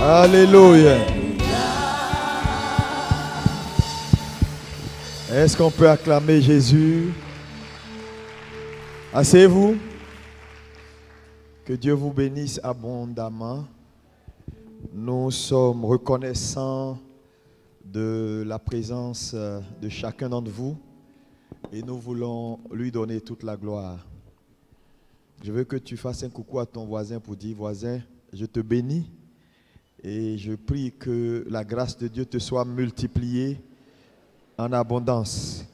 Alléluia. Est-ce qu'on peut acclamer Jésus? Asseyez-vous. Que Dieu vous bénisse abondamment. Nous sommes reconnaissants de la présence de chacun d'entre vous et nous voulons lui donner toute la gloire. Je veux que tu fasses un coucou à ton voisin pour dire: voisin, je te bénis et je prie que la grâce de Dieu te soit multipliée en abondance.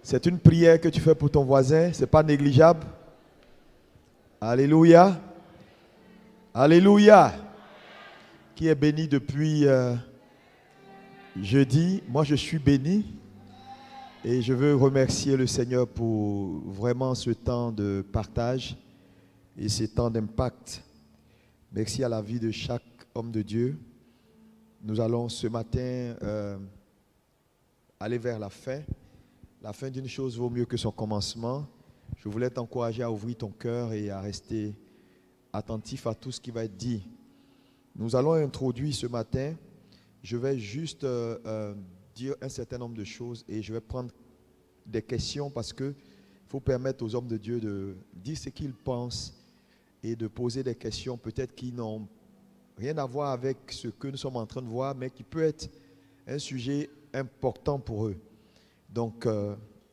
C'est une prière que tu fais pour ton voisin, ce n'est pas négligeable. Alléluia. Alléluia. Qui est béni depuis jeudi? Moi, je suis béni. Et je veux remercier le Seigneur pour vraiment ce temps de partage et ce temps d'impact. Merci à la vie de chaque homme de Dieu. Nous allons ce matin aller vers la fin. La fin d'une chose vaut mieux que son commencement. Je voulais t'encourager à ouvrir ton cœur et à rester attentif à tout ce qui va être dit. Nous allons introduire ce matin. Je vais juste dire un certain nombre de choses et je vais prendre des questions parce qu'il faut permettre aux hommes de Dieu de dire ce qu'ils pensent et de poser des questions peut-être qui n'ont rien à voir avec ce que nous sommes en train de voir, mais qui peut être un sujet important pour eux. Donc,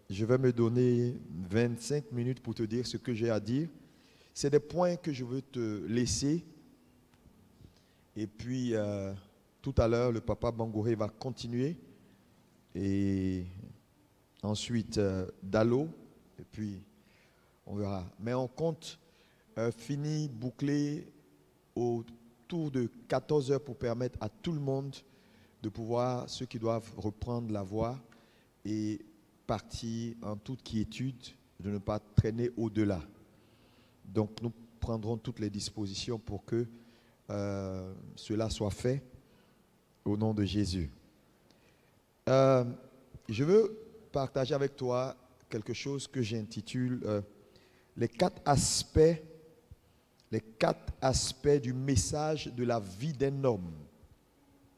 je vais me donner 25 minutes pour te dire ce que j'ai à dire. C'est des points que je veux te laisser. Et puis, tout à l'heure, le papa Bangouré va continuer. Et ensuite, Dalo. Et puis, on verra. Mais on compte finir, boucler autour de 14 heures pour permettre à tout le monde de pouvoir, ceux qui doivent reprendre la voie et partir en toute quiétude, de ne pas traîner au-delà. Donc, nous prendrons toutes les dispositions pour que cela soit fait au nom de Jésus. Je veux partager avec toi quelque chose que j'intitule les quatre aspects du message de la vie d'un homme,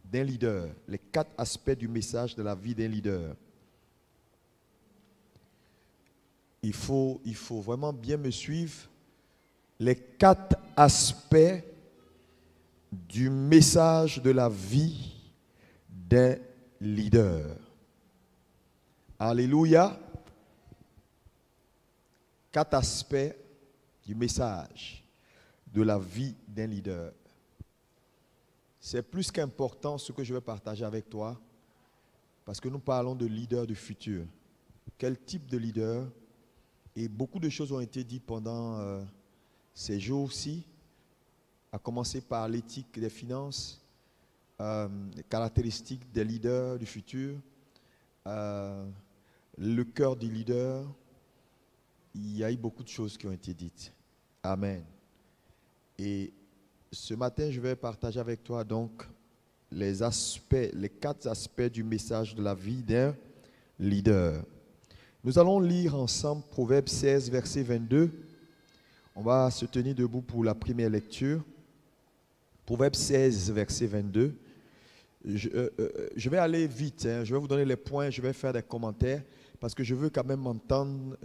d'un leader. Les quatre aspects du message de la vie d'un leader. Il faut vraiment bien me suivre. Les quatre aspects du message de la vie d'un leader. Alléluia. Quatre aspects du message de la vie d'un leader. C'est plus qu'important ce que je vais partager avec toi parce que nous parlons de leader du futur. Quel type de leader? Et beaucoup de choses ont été dites pendant ces jours-ci, à commencer par l'éthique des finances, les caractéristiques des leaders du futur, le cœur du leader. Il y a eu beaucoup de choses qui ont été dites. Amen. Et ce matin, je vais partager avec toi donc les quatre aspects du message de la vie d'un leader. Nous allons lire ensemble Proverbe 16, verset 22. On va se tenir debout pour la première lecture. Proverbe 16, verset 22. Je vais aller vite, hein. Je vais vous donner les points, je vais faire des commentaires parce que je veux quand même m'entendre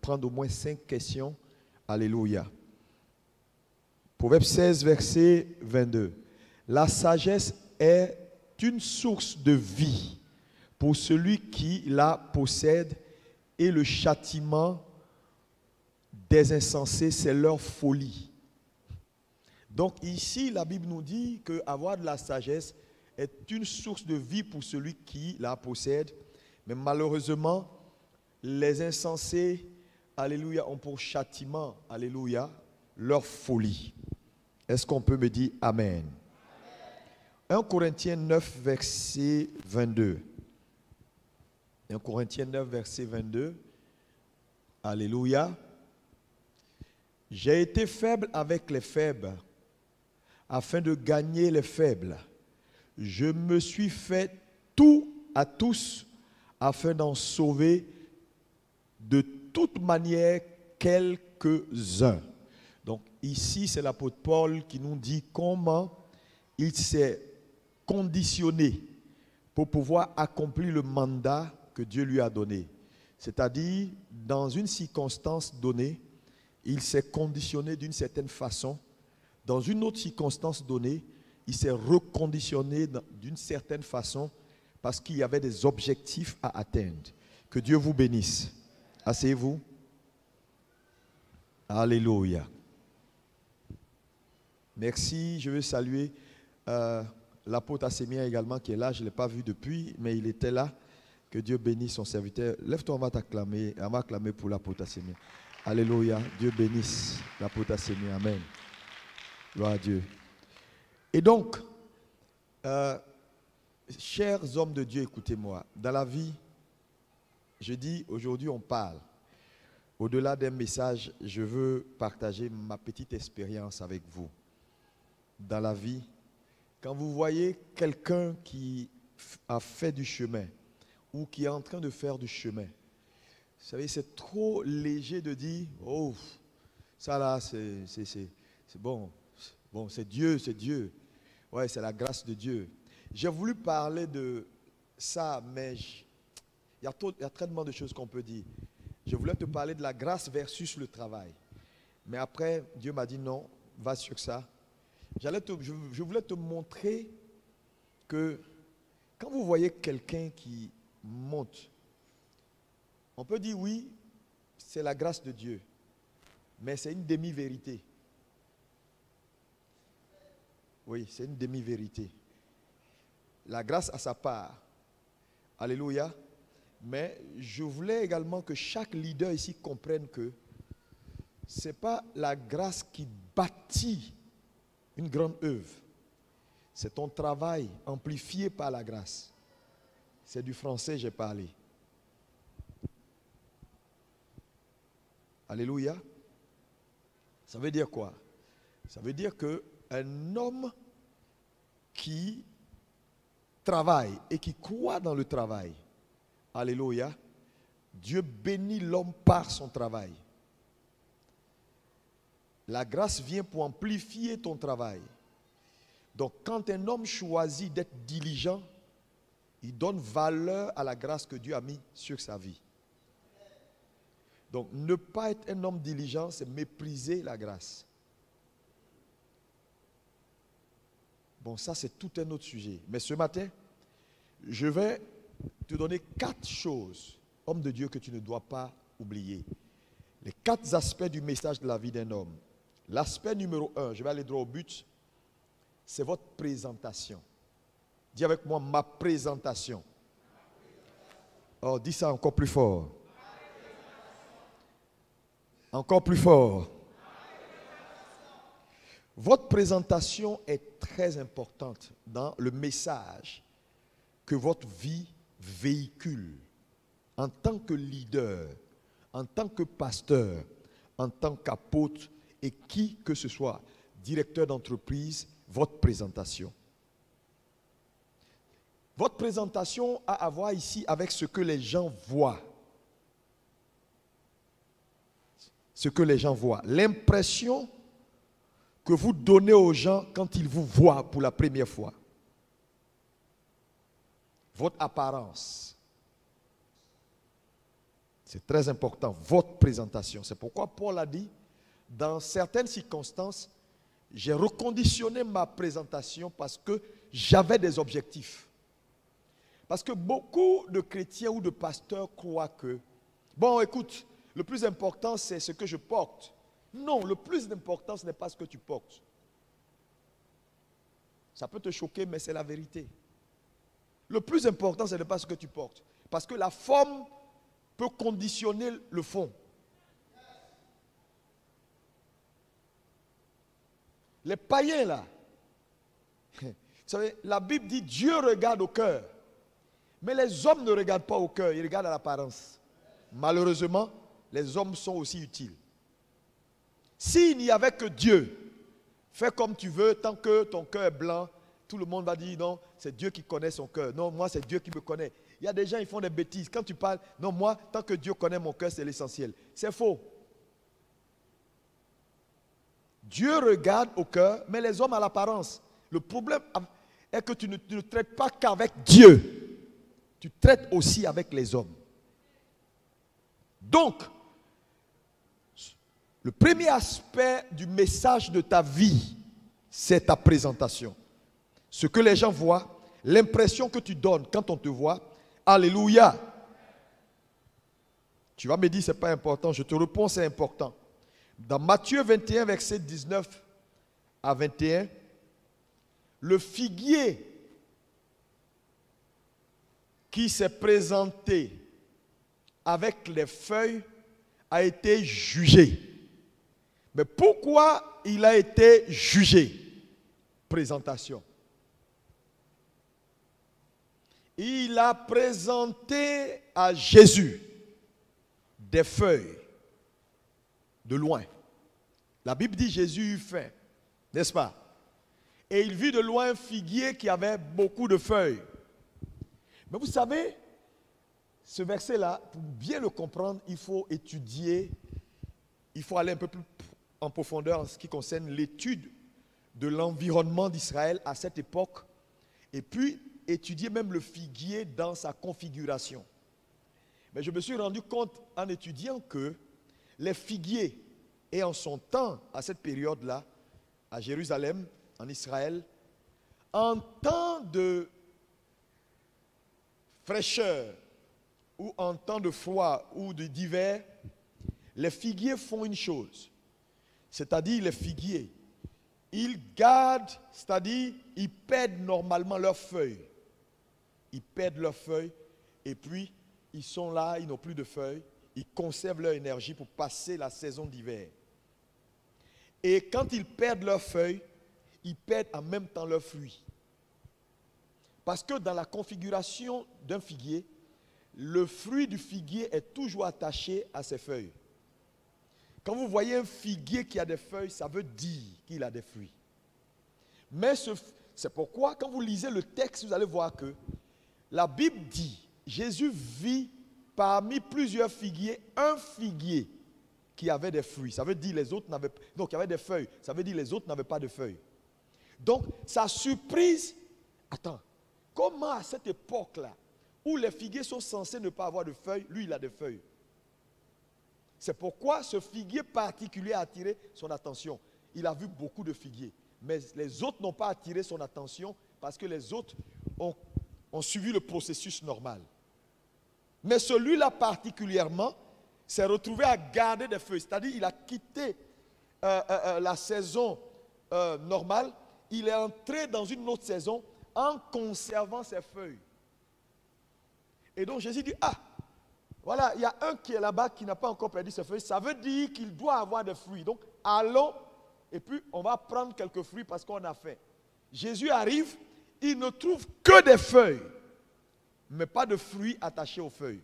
prendre au moins 5 questions. Alléluia. Proverbe 16, verset 22. La sagesse est une source de vie pour celui qui la possède et le châtiment des insensés, c'est leur folie. Donc ici, la Bible nous dit qu'avoir de la sagesse est une source de vie pour celui qui la possède. Mais malheureusement, les insensés, alléluia, ont pour châtiment, alléluia, leur folie. Est-ce qu'on peut me dire Amen? 1 Corinthiens 9, verset 22. 1 Corinthiens 9, verset 22. Alléluia. J'ai été faible avec les faibles, afin de gagner les faibles. Je me suis fait tout à tous, afin d'en sauver de toute manière quelques-uns. Donc ici, c'est l'apôtre Paul qui nous dit comment il s'est conditionné pour pouvoir accomplir le mandat que Dieu lui a donné. C'est-à-dire, dans une circonstance donnée, il s'est conditionné d'une certaine façon. Dans une autre circonstance donnée, il s'est reconditionné d'une certaine façon parce qu'il y avait des objectifs à atteindre. Que Dieu vous bénisse. Asseyez-vous. Alléluia. Merci. Je veux saluer l'apôtre Assémien également qui est là. Je ne l'ai pas vu depuis, mais il était là. Que Dieu bénisse son serviteur. Lève-toi, on va t'acclamer. On va acclamer pour l'apôtre Assémien. Alléluia. Dieu bénisse l'apôtre Assémien. Amen. Gloire à Dieu. Et donc, chers hommes de Dieu, écoutez-moi. Dans la vie, je dis, aujourd'hui on parle. Au-delà d'un message, je veux partager ma petite expérience avec vous. Dans la vie, quand vous voyez quelqu'un qui a fait du chemin ou qui est en train de faire du chemin, vous savez, c'est trop léger de dire, oh, ça là, c'est bon. Bon, c'est Dieu, c'est Dieu. Ouais, c'est la grâce de Dieu. J'ai voulu parler de ça, mais il y a tellement de choses qu'on peut dire. Je voulais te parler de la grâce versus le travail. Mais après, Dieu m'a dit non, va sur ça. Je voulais te montrer que quand vous voyez quelqu'un qui monte, on peut dire oui, c'est la grâce de Dieu. Mais c'est une demi-vérité. Oui, c'est une demi-vérité. La grâce a sa part. Alléluia. Mais je voulais également que chaque leader ici comprenne que ce n'est pas la grâce qui bâtit une grande œuvre. C'est ton travail amplifié par la grâce. C'est du français, j'ai parlé. Alléluia. Ça veut dire quoi? Ça veut dire qu'un homme qui travaille et qui croit dans le travail, alléluia, Dieu bénit l'homme par son travail. La grâce vient pour amplifier ton travail. Donc quand un homme choisit d'être diligent, il donne valeur à la grâce que Dieu a mise sur sa vie. Donc ne pas être un homme diligent, c'est mépriser la grâce. Bon, ça c'est tout un autre sujet. Mais ce matin, je vais te donner 4 choses, homme de Dieu, que tu ne dois pas oublier. Les 4 aspects du message de la vie d'un homme. L'aspect numéro 1, je vais aller droit au but, c'est votre présentation. Dis avec moi, ma présentation. Oh, dis ça encore plus fort. Encore plus fort. Votre présentation est très importante dans le message que votre vie véhicule en tant que leader, en tant que pasteur, en tant qu'apôtre et qui que ce soit, directeur d'entreprise, votre présentation. Votre présentation a à voir ici avec ce que les gens voient. Ce que les gens voient. L'impression que vous donnez aux gens quand ils vous voient pour la première fois. Votre apparence. C'est très important, votre présentation. C'est pourquoi Paul a dit, dans certaines circonstances, j'ai reconditionné ma présentation parce que j'avais des objectifs. Parce que beaucoup de chrétiens ou de pasteurs croient que, bon, écoute, le plus important, c'est ce que je porte. Non, le plus important, ce n'est pas ce que tu portes. Ça peut te choquer, mais c'est la vérité. Le plus important, ce n'est pas ce que tu portes. Parce que la forme peut conditionner le fond. Les païens là, vous savez, la Bible dit Dieu regarde au cœur. Mais les hommes ne regardent pas au cœur, ils regardent à l'apparence. Malheureusement, les hommes sont aussi utiles. S'il n'y avait que Dieu, fais comme tu veux, tant que ton cœur est blanc, tout le monde va dire non, c'est Dieu qui connaît son cœur. Non, moi c'est Dieu qui me connaît. Il y a des gens, ils font des bêtises. Quand tu parles, non, moi, tant que Dieu connaît mon cœur, c'est l'essentiel. C'est faux. Dieu regarde au cœur, mais les hommes à l'apparence. Le problème est que tu ne traites pas qu'avec Dieu. Tu traites aussi avec les hommes. Donc, le premier aspect du message de ta vie, c'est ta présentation. Ce que les gens voient, l'impression que tu donnes quand on te voit. Alléluia. Tu vas me dire, ce n'est pas important. Je te réponds, c'est important. Dans Matthieu 21, verset 19 à 21, le figuier qui s'est présenté avec les feuilles a été jugé. Mais pourquoi il a été jugé? Présentation. Il a présenté à Jésus des feuilles de loin. La Bible dit Jésus eut faim, n'est-ce pas? Et il vit de loin un figuier qui avait beaucoup de feuilles. Mais vous savez, ce verset-là, pour bien le comprendre, il faut étudier, il faut aller un peu plus en profondeur en ce qui concerne l'étude de l'environnement d'Israël à cette époque, et puis étudier même le figuier dans sa configuration. Mais je me suis rendu compte en étudiant que les figuiers, et en son temps, à cette période-là, à Jérusalem, en Israël, en temps de fraîcheur, ou en temps de froid, ou d'hiver, les figuiers font une chose. C'est-à-dire les figuiers, ils gardent, c'est-à-dire ils perdent normalement leurs feuilles. Ils perdent leurs feuilles et puis ils sont là, ils n'ont plus de feuilles. Ils conservent leur énergie pour passer la saison d'hiver. Et quand ils perdent leurs feuilles, ils perdent en même temps leurs fruits. Parce que dans la configuration d'un figuier, le fruit du figuier est toujours attaché à ses feuilles. Quand vous voyez un figuier qui a des feuilles, ça veut dire qu'il a des fruits. Mais c'est pourquoi, quand vous lisez le texte, vous allez voir que la Bible dit, Jésus vit parmi plusieurs figuiers, un figuier qui avait des fruits. Ça veut dire les autres n'avaient pas. Donc, il y avait des feuilles. Ça veut dire les autres n'avaient pas de feuilles. Donc, sa surprise, attends, comment à cette époque-là, où les figuiers sont censés ne pas avoir de feuilles, lui, il a des feuilles. C'est pourquoi ce figuier particulier a attiré son attention. Il a vu beaucoup de figuiers. Mais les autres n'ont pas attiré son attention parce que les autres ont suivi le processus normal. Mais celui-là particulièrement s'est retrouvé à garder des feuilles. C'est-à-dire qu'il a quitté la saison normale. Il est entré dans une autre saison en conservant ses feuilles. Et donc Jésus dit, ah, voilà, il y a un qui est là-bas qui n'a pas encore perdu ses feuilles. Ça veut dire qu'il doit avoir des fruits. Donc, allons, et puis on va prendre quelques fruits parce qu'on a faim. Jésus arrive, il ne trouve que des feuilles, mais pas de fruits attachés aux feuilles.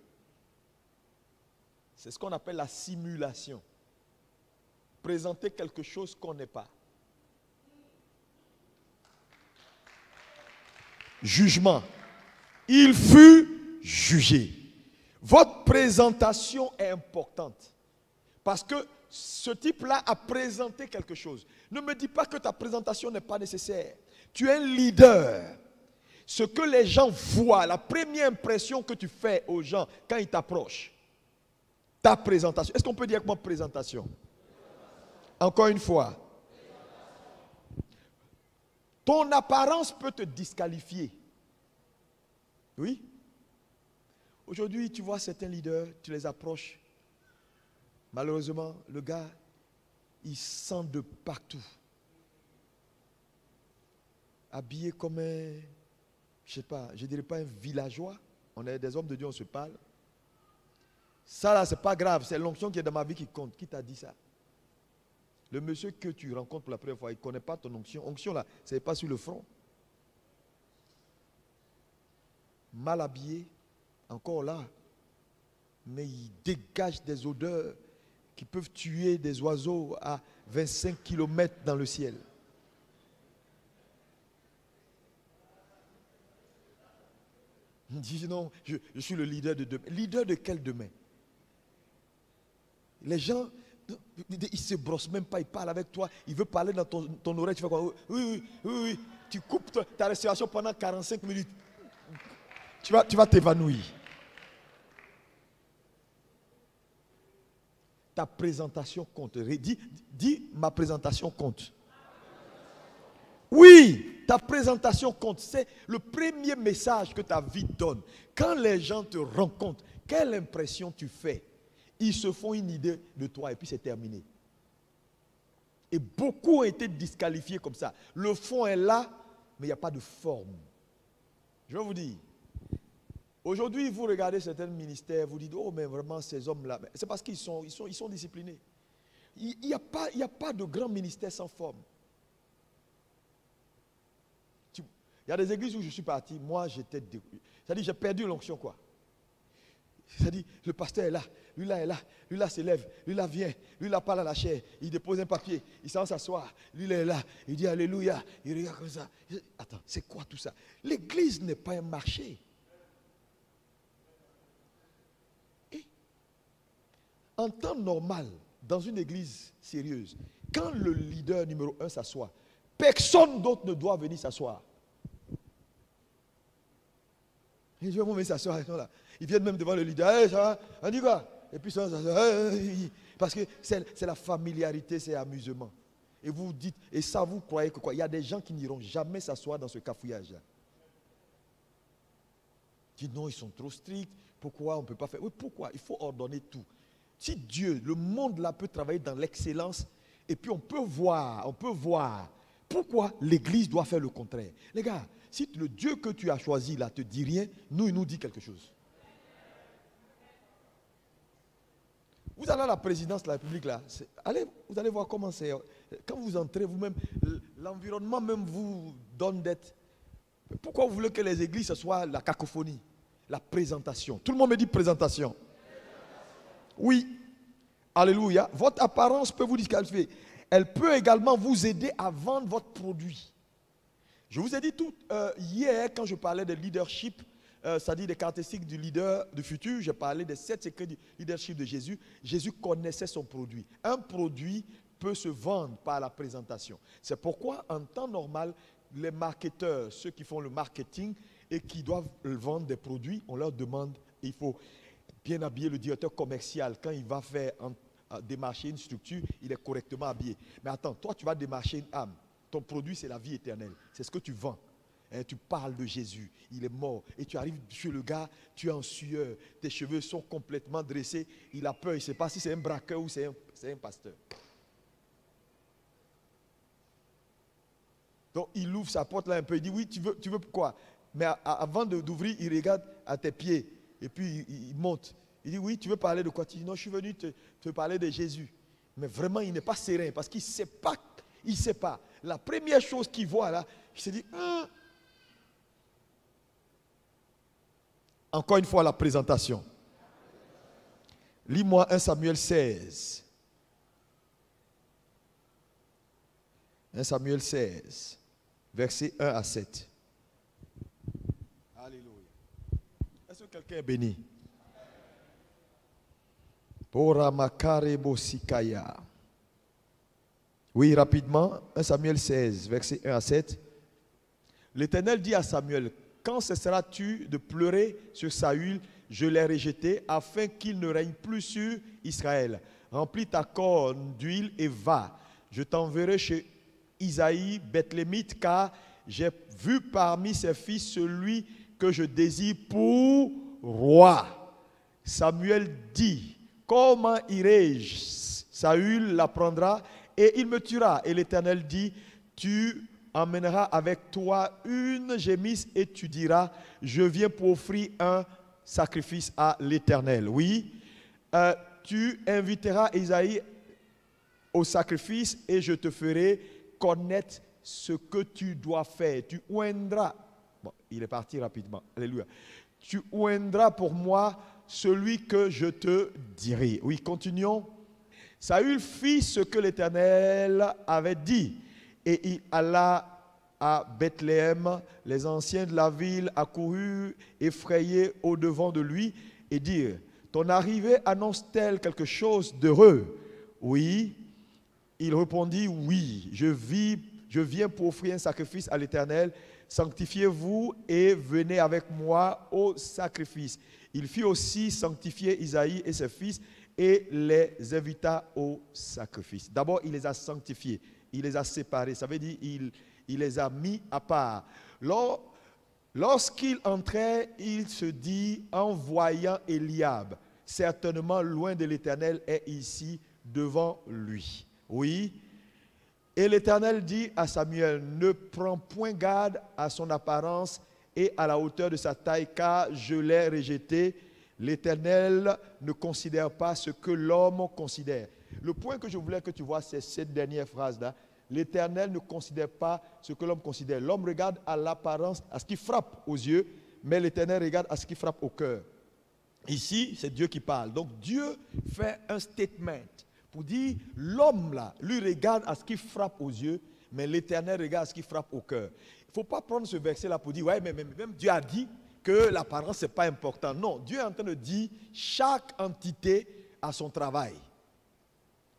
C'est ce qu'on appelle la simulation. Présenter quelque chose qu'on n'est pas. Jugement. Il fut jugé. Votre présentation est importante. Parce que ce type-là a présenté quelque chose. Ne me dis pas que ta présentation n'est pas nécessaire. Tu es un leader. Ce que les gens voient, la première impression que tu fais aux gens quand ils t'approchent, ta présentation. Est-ce qu'on peut dire comment présentation? Encore une fois. Ton apparence peut te disqualifier. Oui? Aujourd'hui, tu vois certains leaders, tu les approches. Malheureusement, le gars, il sent de partout. Habillé comme un, je sais pas, je dirais pas un villageois. On est des hommes de Dieu, on se parle. Ça là, c'est pas grave, c'est l'onction qui est dans ma vie qui compte. Qui t'a dit ça? Le monsieur que tu rencontres pour la première fois, il ne connaît pas ton onction. Onction là, ce n'est pas sur le front. Mal habillé, encore là, mais il dégage des odeurs qui peuvent tuer des oiseaux à 25 km dans le ciel. Il dit non, je suis le leader de demain. Leader de quel demain? Les gens, ils ne se brossent même pas, ils parlent avec toi, ils veulent parler dans ton oreille, tu fais quoi? Oui. tu coupes ta respiration pendant 45 minutes. Tu vas t'évanouir. Ta présentation compte. Dis, ma présentation compte. Oui, ta présentation compte. C'est le premier message que ta vie donne. Quand les gens te rencontrent, quelle impression tu fais? Ils se font une idée de toi et puis c'est terminé. Et beaucoup ont été disqualifiés comme ça. Le fond est là, mais il n'y a pas de forme. Je vais vous dire, aujourd'hui, vous regardez certains ministères, vous dites, oh, mais vraiment, ces hommes-là, c'est parce qu'ils sont disciplinés. Il n'y a pas de grand ministère sans forme. Il y a des églises où je suis parti, moi, c'est-à-dire, j'ai perdu l'onction, quoi. C'est-à-dire, le pasteur est là, lui là est là, lui là s'élève, lui là vient, lui là parle à la chair, il dépose un papier, il s'en s'asseoir, lui là est là, il dit Alléluia, il regarde comme ça. Attends, c'est quoi tout ça? L'église n'est pas un marché. Et en temps normal, dans une église sérieuse, quand le leader numéro 1 s'assoit, personne d'autre ne doit venir s'asseoir. Et je vais venir s'asseoir, là. Ils viennent même devant le leader. Hey, ça va? On dit quoi? Et puis ça, parce que c'est la familiarité, c'est l'amusement. Et vous dites, et ça vous croyez que quoi? Il y a des gens qui n'iront jamais s'asseoir dans ce cafouillage-là. Ils disent non, ils sont trop stricts. Pourquoi on ne peut pas faire? Oui, pourquoi? Il faut ordonner tout. Si Dieu, le monde là peut travailler dans l'excellence, et puis on peut voir. Pourquoi l'Église doit faire le contraire? Les gars, si le Dieu que tu as choisi là te dit rien, il nous dit quelque chose. Vous allez à la présidence de la République là, vous allez voir comment c'est. Quand vous entrez vous-même, l'environnement même vous donne d'être. Pourquoi vous voulez que les églises ce soit la cacophonie, la présentation? Tout le monde me dit présentation. Oui, alléluia. Votre apparence peut vous disqualifier. Elle peut également vous aider à vendre votre produit. Je vous ai dit tout hier quand je parlais de leadership. C'est-à-dire des caractéristiques du leader du futur, j'ai parlé des 7 secrets du leadership de Jésus. Jésus connaissait son produit. Un produit peut se vendre par la présentation. C'est pourquoi, en temps normal, les marketeurs, ceux qui font le marketing et qui doivent vendre des produits, on leur demande, il faut bien habiller le directeur commercial. Quand il va faire démarcher une structure, il est correctement habillé. Mais attends, toi, tu vas démarcher une âme. Ton produit, c'est la vie éternelle. C'est ce que tu vends. Et tu parles de Jésus, il est mort. Et tu arrives chez le gars, tu es en sueur, tes cheveux sont complètement dressés, il a peur, il ne sait pas si c'est un braqueur ou c'est un pasteur. Donc il ouvre sa porte là un peu, il dit oui, tu veux quoi? Mais avant d'ouvrir, il regarde à tes pieds et puis il monte. Il dit oui, tu veux parler de quoi? Tu dis non, je suis venu te parler de Jésus. Mais vraiment, il n'est pas serein parce qu'il ne sait pas. La première chose qu'il voit là, il se dit Encore une fois, la présentation. Lis-moi 1 Samuel 16. 1 Samuel 16, versets 1 à 7. Alléluia. Est-ce que quelqu'un est béni? Oui, rapidement. 1 Samuel 16, versets 1 à 7. L'Éternel dit à Samuel: quand cesseras-tu de pleurer sur Saül? Je l'ai rejeté afin qu'il ne règne plus sur Israël. Remplis ta corne d'huile et va. Je t'enverrai chez Isaïe, Bethlémite, car j'ai vu parmi ses fils celui que je désire pour roi. Samuel dit: comment irai-je? Saül l'apprendra et il me tuera. Et l'Éternel dit: tu emmèneras avec toi une gémisse et tu diras: je viens pour offrir un sacrifice à l'Éternel. Oui, tu inviteras Isaïe au sacrifice et je te ferai connaître ce que tu dois faire. Tu oindras. Bon, il est parti rapidement. Alléluia. Tu oindras pour moi celui que je te dirai. Oui, continuons. Saül fit ce que l'Éternel avait dit. Et il alla à Bethléem. Les anciens de la ville accoururent effrayés au-devant de lui et dirent: ton arrivée annonce-t-elle quelque chose d'heureux? Oui. Il répondit: oui, je je viens pour offrir un sacrifice à l'Éternel. Sanctifiez-vous et venez avec moi au sacrifice. Il fit aussi sanctifier Isaïe et ses fils et les invita au sacrifice. D'abord, il les a sanctifiés, il les a séparés. Ça veut dire il les a mis à part. Lorsqu'il entrait, il se dit, en voyant Eliab, certainement loin de l'Éternel est ici devant lui. Oui. Et l'Éternel dit à Samuel, ne prends point garde à son apparence et à la hauteur de sa taille, car je l'ai rejeté. L'Éternel ne considère pas ce que l'homme considère. Le point que je voulais que tu vois, c'est cette dernière phrase-là. L'Éternel ne considère pas ce que l'homme considère. L'homme regarde à l'apparence, à ce qui frappe aux yeux, mais l'Éternel regarde à ce qui frappe au cœur. Ici, c'est Dieu qui parle. Donc Dieu fait un statement pour dire, l'homme là, lui regarde à ce qui frappe aux yeux, mais l'Éternel regarde à ce qui frappe au cœur. Il ne faut pas prendre ce verset là pour dire, ouais, mais même Dieu a dit que l'apparence ce n'est pas important. Non, Dieu est en train de dire, chaque entité a son travail.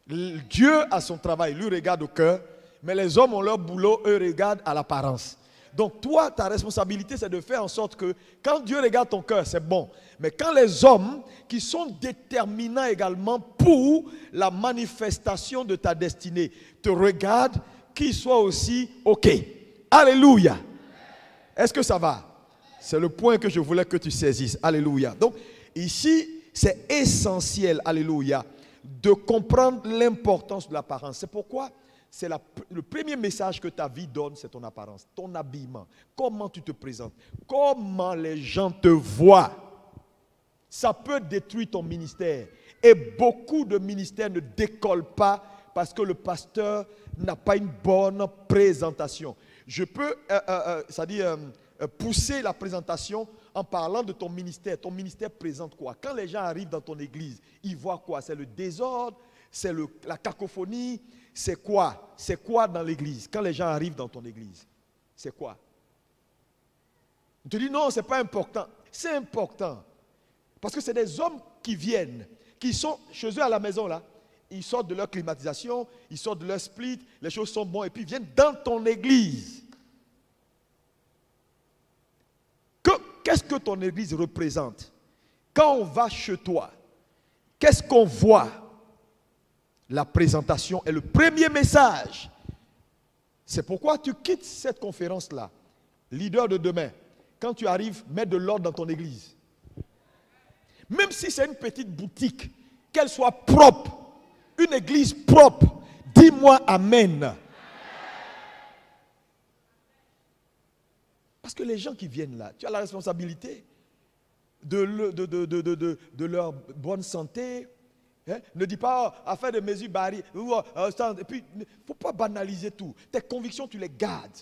Dieu a son travail, lui regarde au cœur, mais les hommes ont leur boulot, eux regardent à l'apparence. Donc toi, ta responsabilité, c'est de faire en sorte que quand Dieu regarde ton cœur, c'est bon. Mais quand les hommes qui sont déterminants également pour la manifestation de ta destinée te regardent, qu'ils soient aussi OK. Alléluia. Est-ce que ça va? C'est le point que je voulais que tu saisisses. Alléluia. Donc ici, c'est essentiel, alléluia, de comprendre l'importance de l'apparence. C'est pourquoi c'est le premier message que ta vie donne, c'est ton apparence, ton habillement, comment tu te présentes, comment les gens te voient. Ça peut détruire ton ministère. Et beaucoup de ministères ne décollent pas parce que le pasteur n'a pas une bonne présentation. Je peux, pousser la présentation en parlant de ton ministère. Ton ministère présente quoi? Quand les gens arrivent dans ton église, ils voient quoi? C'est le désordre, c'est la cacophonie. C'est quoi? C'est quoi dans l'église? Quand les gens arrivent dans ton église, c'est quoi? On te dit non, ce n'est pas important. C'est important. Parce que c'est des hommes qui viennent, qui sont chez eux à la maison là. Ils sortent de leur climatisation, ils sortent de leur split, les choses sont bonnes et puis ils viennent dans ton église. Qu'est-ce que ton église représente? Quand on va chez toi, qu'est-ce qu'on voit? La présentation est le premier message. C'est pourquoi tu quittes cette conférence-là. Leader de demain, quand tu arrives, mets de l'ordre dans ton église. Même si c'est une petite boutique, qu'elle soit propre, une église propre, dis-moi Amen. Parce que les gens qui viennent là, tu as la responsabilité de leur bonne santé. Hein? Ne dis pas à faire des mesures barrières. Et puis, il ne faut pas banaliser tout. Tes convictions, tu les gardes.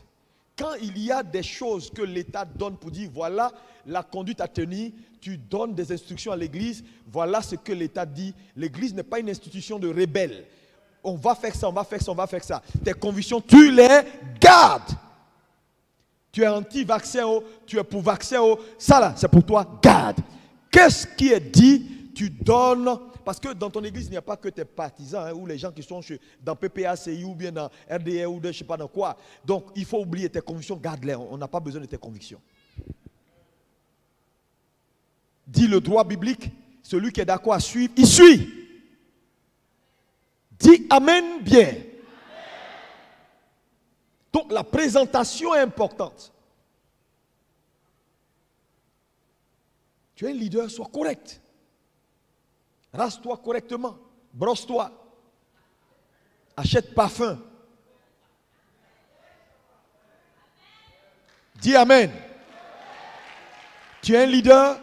Quand il y a des choses que l'État donne pour dire, voilà la conduite à tenir, tu donnes des instructions à l'Église, voilà ce que l'État dit. L'Église n'est pas une institution de rebelles. On va faire ça, on va faire ça, on va faire ça. Tes convictions, tu les gardes. Tu es anti-vaccin, tu es pour vaccin, ça là, c'est pour toi, garde. Qu'est-ce qui est dit, tu donnes. Parce que dans ton église, il n'y a pas que tes partisans, ou les gens qui sont dans PPACI ou bien dans RDR ou de je ne sais pas dans quoi. Donc, il faut oublier tes convictions, garde-les. On n'a pas besoin de tes convictions. Dis le droit biblique, celui qui est d'accord à suivre, il suit. Dis Amen bien. Amen. Donc, la présentation est importante. Tu es un leader, sois correct. Rase-toi correctement, brosse-toi, achète parfum. Dis Amen. Tu es un leader,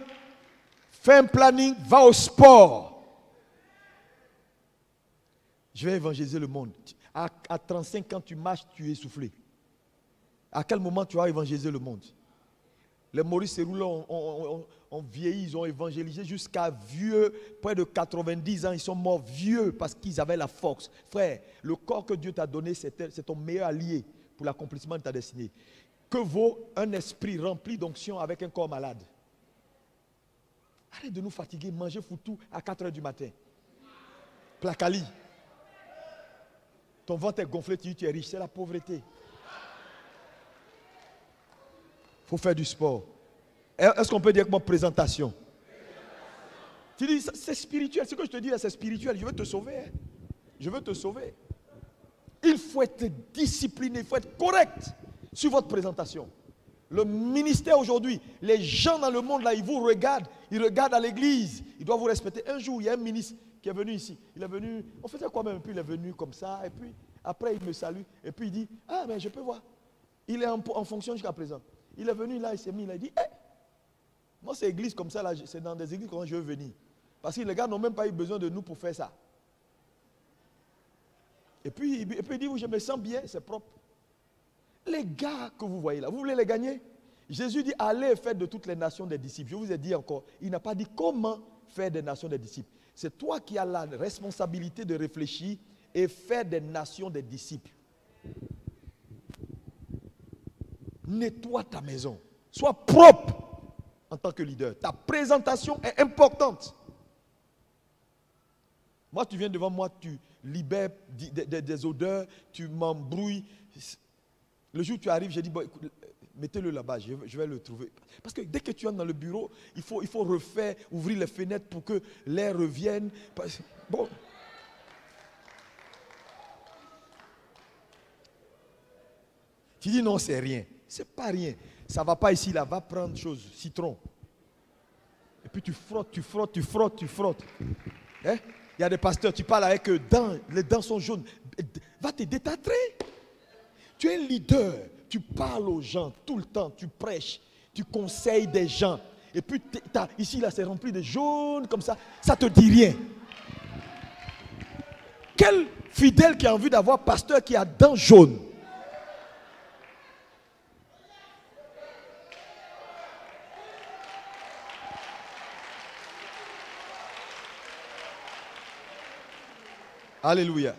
fais un planning, va au sport. Je vais évangéliser le monde. À 35 ans, tu marches, tu es essoufflé. À quel moment tu vas évangéliser le monde? Les Maurice Serroula ont vieilli, ils ont évangélisé jusqu'à vieux, près de 90 ans, ils sont morts vieux parce qu'ils avaient la force. Frère, le corps que Dieu t'a donné, c'est ton meilleur allié pour l'accomplissement de ta destinée. Que vaut un esprit rempli d'onction avec un corps malade? Arrête de nous fatiguer, manger foutu à 4 h du matin. Placali. Ton ventre est gonflé, tu es riche, c'est la pauvreté. faut faire du sport. Est-ce qu'on peut dire comment présentation? Tu dis, c'est spirituel. Ce que je te dis là, c'est spirituel. Je veux te sauver. Hein. Je veux te sauver. Il faut être discipliné, il faut être correct sur votre présentation. Le ministère aujourd'hui, les gens dans le monde là, ils vous regardent, ils regardent à l'église, ils doivent vous respecter. Un jour, il y a un ministre qui est venu ici. Il est venu, on faisait quoi même, puis il est venu comme ça, et puis après il me salue, et puis il dit, ah mais je peux voir. Il est en fonction jusqu'à présent. Il est venu là, il s'est mis là, il dit, moi c'est église comme ça, là, c'est dans des églises comme je veux venir. Parce que les gars n'ont même pas eu besoin de nous pour faire ça. Et puis il dit, oui, je me sens bien, c'est propre. Les gars que vous voyez là, vous voulez les gagner? Jésus dit, allez et faites de toutes les nations des disciples. Je vous ai dit encore, il n'a pas dit comment faire des nations des disciples. C'est toi qui as la responsabilité de réfléchir et faire des nations des disciples. Nettoie ta maison. Sois propre en tant que leader. Ta présentation est importante. Moi, tu viens devant moi, tu libères des odeurs, tu m'embrouilles. Le jour où tu arrives, j'ai dit, bon, écoute, mettez-le là-bas, je vais le trouver. Parce que dès que tu entres dans le bureau, il faut refaire, ouvrir les fenêtres pour que l'air revienne. Bon. Tu dis non, c'est rien. C'est pas rien. Ça ne va pas ici, là. Va prendre chose, citron. Et puis tu frottes, tu frottes, tu frottes, tu frottes. Hein? Il y a des pasteurs, tu parles avec eux, les dents sont jaunes. Va te détatrer. Tu es un leader. Tu parles aux gens tout le temps. Tu prêches. Tu conseilles des gens. Et puis ici, là, c'est rempli de jaune comme ça. Ça ne te dit rien. Quel fidèle qui a envie d'avoir pasteur qui a dents jaunes? Alléluia.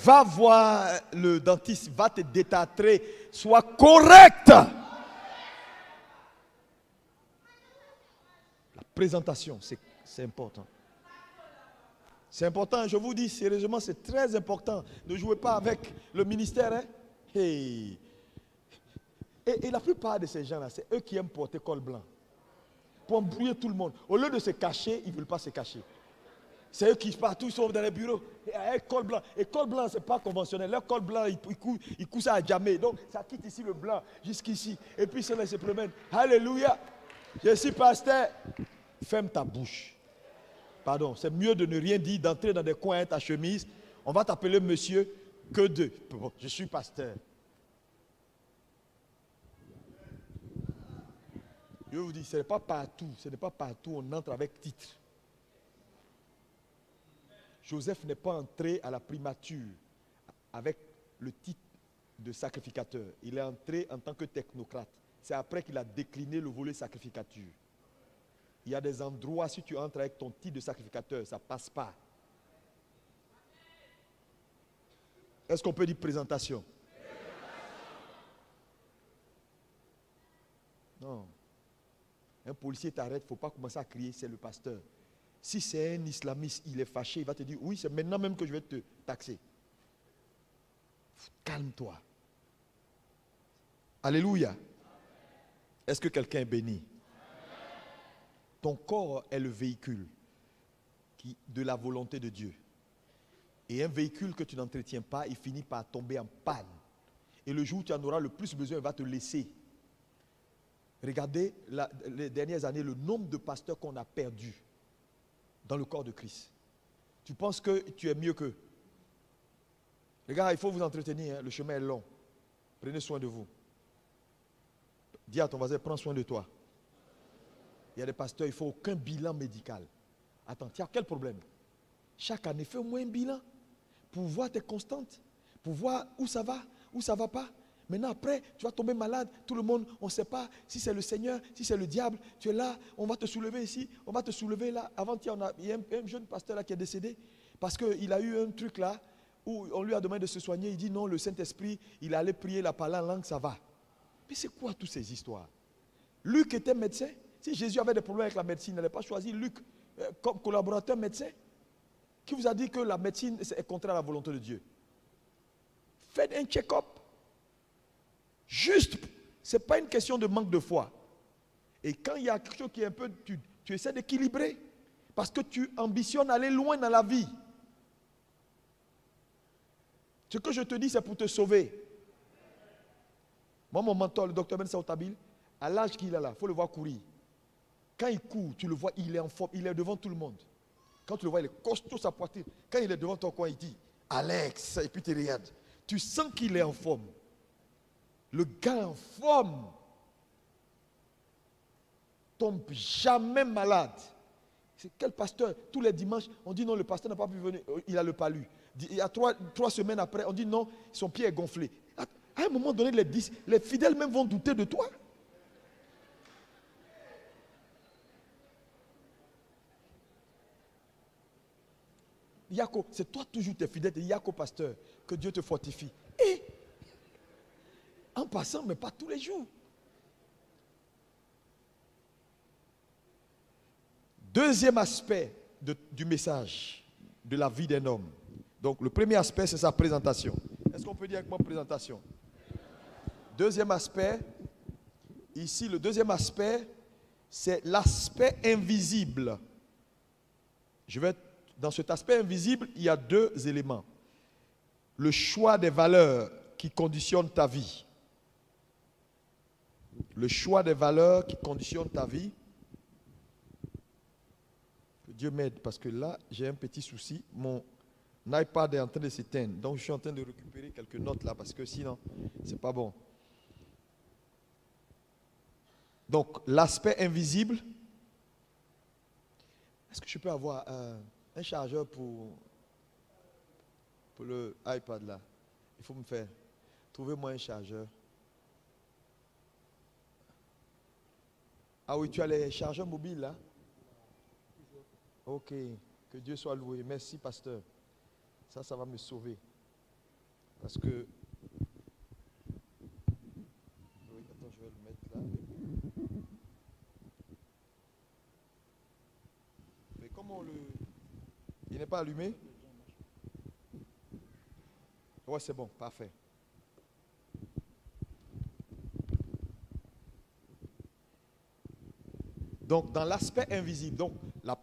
Va voir le dentiste, va te détatrer, sois correct. La présentation, c'est important. C'est important, je vous dis sérieusement, c'est très important. Ne jouez pas avec le ministère. Hein? Hey. Et la plupart de ces gens-là, c'est eux qui aiment porter col blanc. Pour embrouiller tout le monde. Au lieu de se cacher, ils ne veulent pas se cacher. C'est eux qui partout sauf dans les bureaux. Et col blanc. Et col blanc, ce n'est pas conventionnel. Leur col blanc, ils coupent ça à jamais. Donc, ça quitte ici le blanc jusqu'ici. Et puis, cela se promène. Alléluia. Je suis pasteur. Ferme ta bouche. Pardon, c'est mieux de ne rien dire, d'entrer dans des coins ta chemise. On va t'appeler monsieur que de. Bon, je suis pasteur. Je vous dis, ce n'est pas partout. Ce n'est pas partout on entre avec titre. Joseph n'est pas entré à la primature avec le titre de sacrificateur. Il est entré en tant que technocrate. C'est après qu'il a décliné le volet sacrificature. Il y a des endroits, si tu entres avec ton titre de sacrificateur, ça ne passe pas. Est-ce qu'on peut dire présentation? Non. Un policier t'arrête, il ne faut pas commencer à crier, c'est le pasteur. Si c'est un islamiste, il est fâché, il va te dire, oui, c'est maintenant même que je vais te taxer. Calme-toi. Alléluia. Est-ce que quelqu'un est béni? Ton corps est le véhicule de la volonté de Dieu. Et un véhicule que tu n'entretiens pas, il finit par tomber en panne. Et le jour où tu en auras le plus besoin, il va te laisser. Regardez les dernières années, le nombre de pasteurs qu'on a perdus dans le corps de Christ. Tu penses que tu es mieux qu'eux. Les gars, il faut vous entretenir, hein, le chemin est long. Prenez soin de vous. Dis à ton voisin, prends soin de toi. Il y a des pasteurs, il ne faut aucun bilan médical. Attends, tu as quel problème? Chaque année, fais au moins un bilan pour voir tes constantes, pour voir où ça va pas. Maintenant, après, tu vas tomber malade, tout le monde, on ne sait pas si c'est le Seigneur, si c'est le diable. Tu es là, on va te soulever ici, on va te soulever là. Avant-hier, il y a un jeune pasteur là qui est décédé parce qu'il a eu un truc là où on lui a demandé de se soigner. Il dit non, le Saint-Esprit, il allait prier la parole en langue, ça va. Mais c'est quoi toutes ces histoires? Luc était médecin. Si Jésus avait des problèmes avec la médecine, il n'allait pas choisir Luc comme collaborateur médecin. Qui vous a dit que la médecine est contraire à la volonté de Dieu? Faites un check-up. Juste, Ce n'est pas une question de manque de foi. Et quand il y a quelque chose qui est un peu... Tu essaies d'équilibrer. Parce que tu ambitionnes aller loin dans la vie. Ce que je te dis, c'est pour te sauver. Moi, mon mentor, le docteur Ben Saoutabil, à l'âge qu'il a là, il faut le voir courir. Quand il court, tu le vois, il est en forme, il est devant tout le monde. Quand tu le vois, il est costaud sa poitrine. Quand il est devant ton coin, il dit, Alex, et puis tu regardes. Tu sens qu'il est en forme. Le gars en forme tombe jamais malade. C'est quel pasteur? Tous les dimanches, on dit non, le pasteur n'a pas pu venir, il a le palu. Il y a trois semaines après, on dit non, son pied est gonflé. À un moment donné, les fidèles même vont douter de toi. Yako, c'est toi toujours tes fidèles, Yako pasteur, que Dieu te fortifie. Et en passant, mais pas tous les jours. Deuxième aspect du message de la vie d'un homme. Donc le premier aspect, c'est sa présentation. Est-ce qu'on peut dire avec moi présentation? Deuxième aspect, ici le deuxième aspect, c'est l'aspect invisible. Dans cet aspect invisible, il y a deux éléments. Le choix des valeurs qui conditionnent ta vie. Le choix des valeurs qui conditionnent ta vie. Que Dieu m'aide parce que là, j'ai un petit souci. Mon iPad est en train de s'éteindre. Donc, je suis en train de récupérer quelques notes là parce que sinon, c'est pas bon. Donc, l'aspect invisible. Est-ce que je peux avoir un chargeur pour le iPad là? Il faut me faire. Trouvez-moi un chargeur. Ah oui, tu as les chargeurs mobiles là? Ok, que Dieu soit loué. Merci, pasteur. Ça va me sauver. Parce que... Oui, attends, je vais le mettre là. Mais comment le... Il n'est pas allumé? Ouais, c'est bon, parfait. Donc, dans l'aspect invisible, donc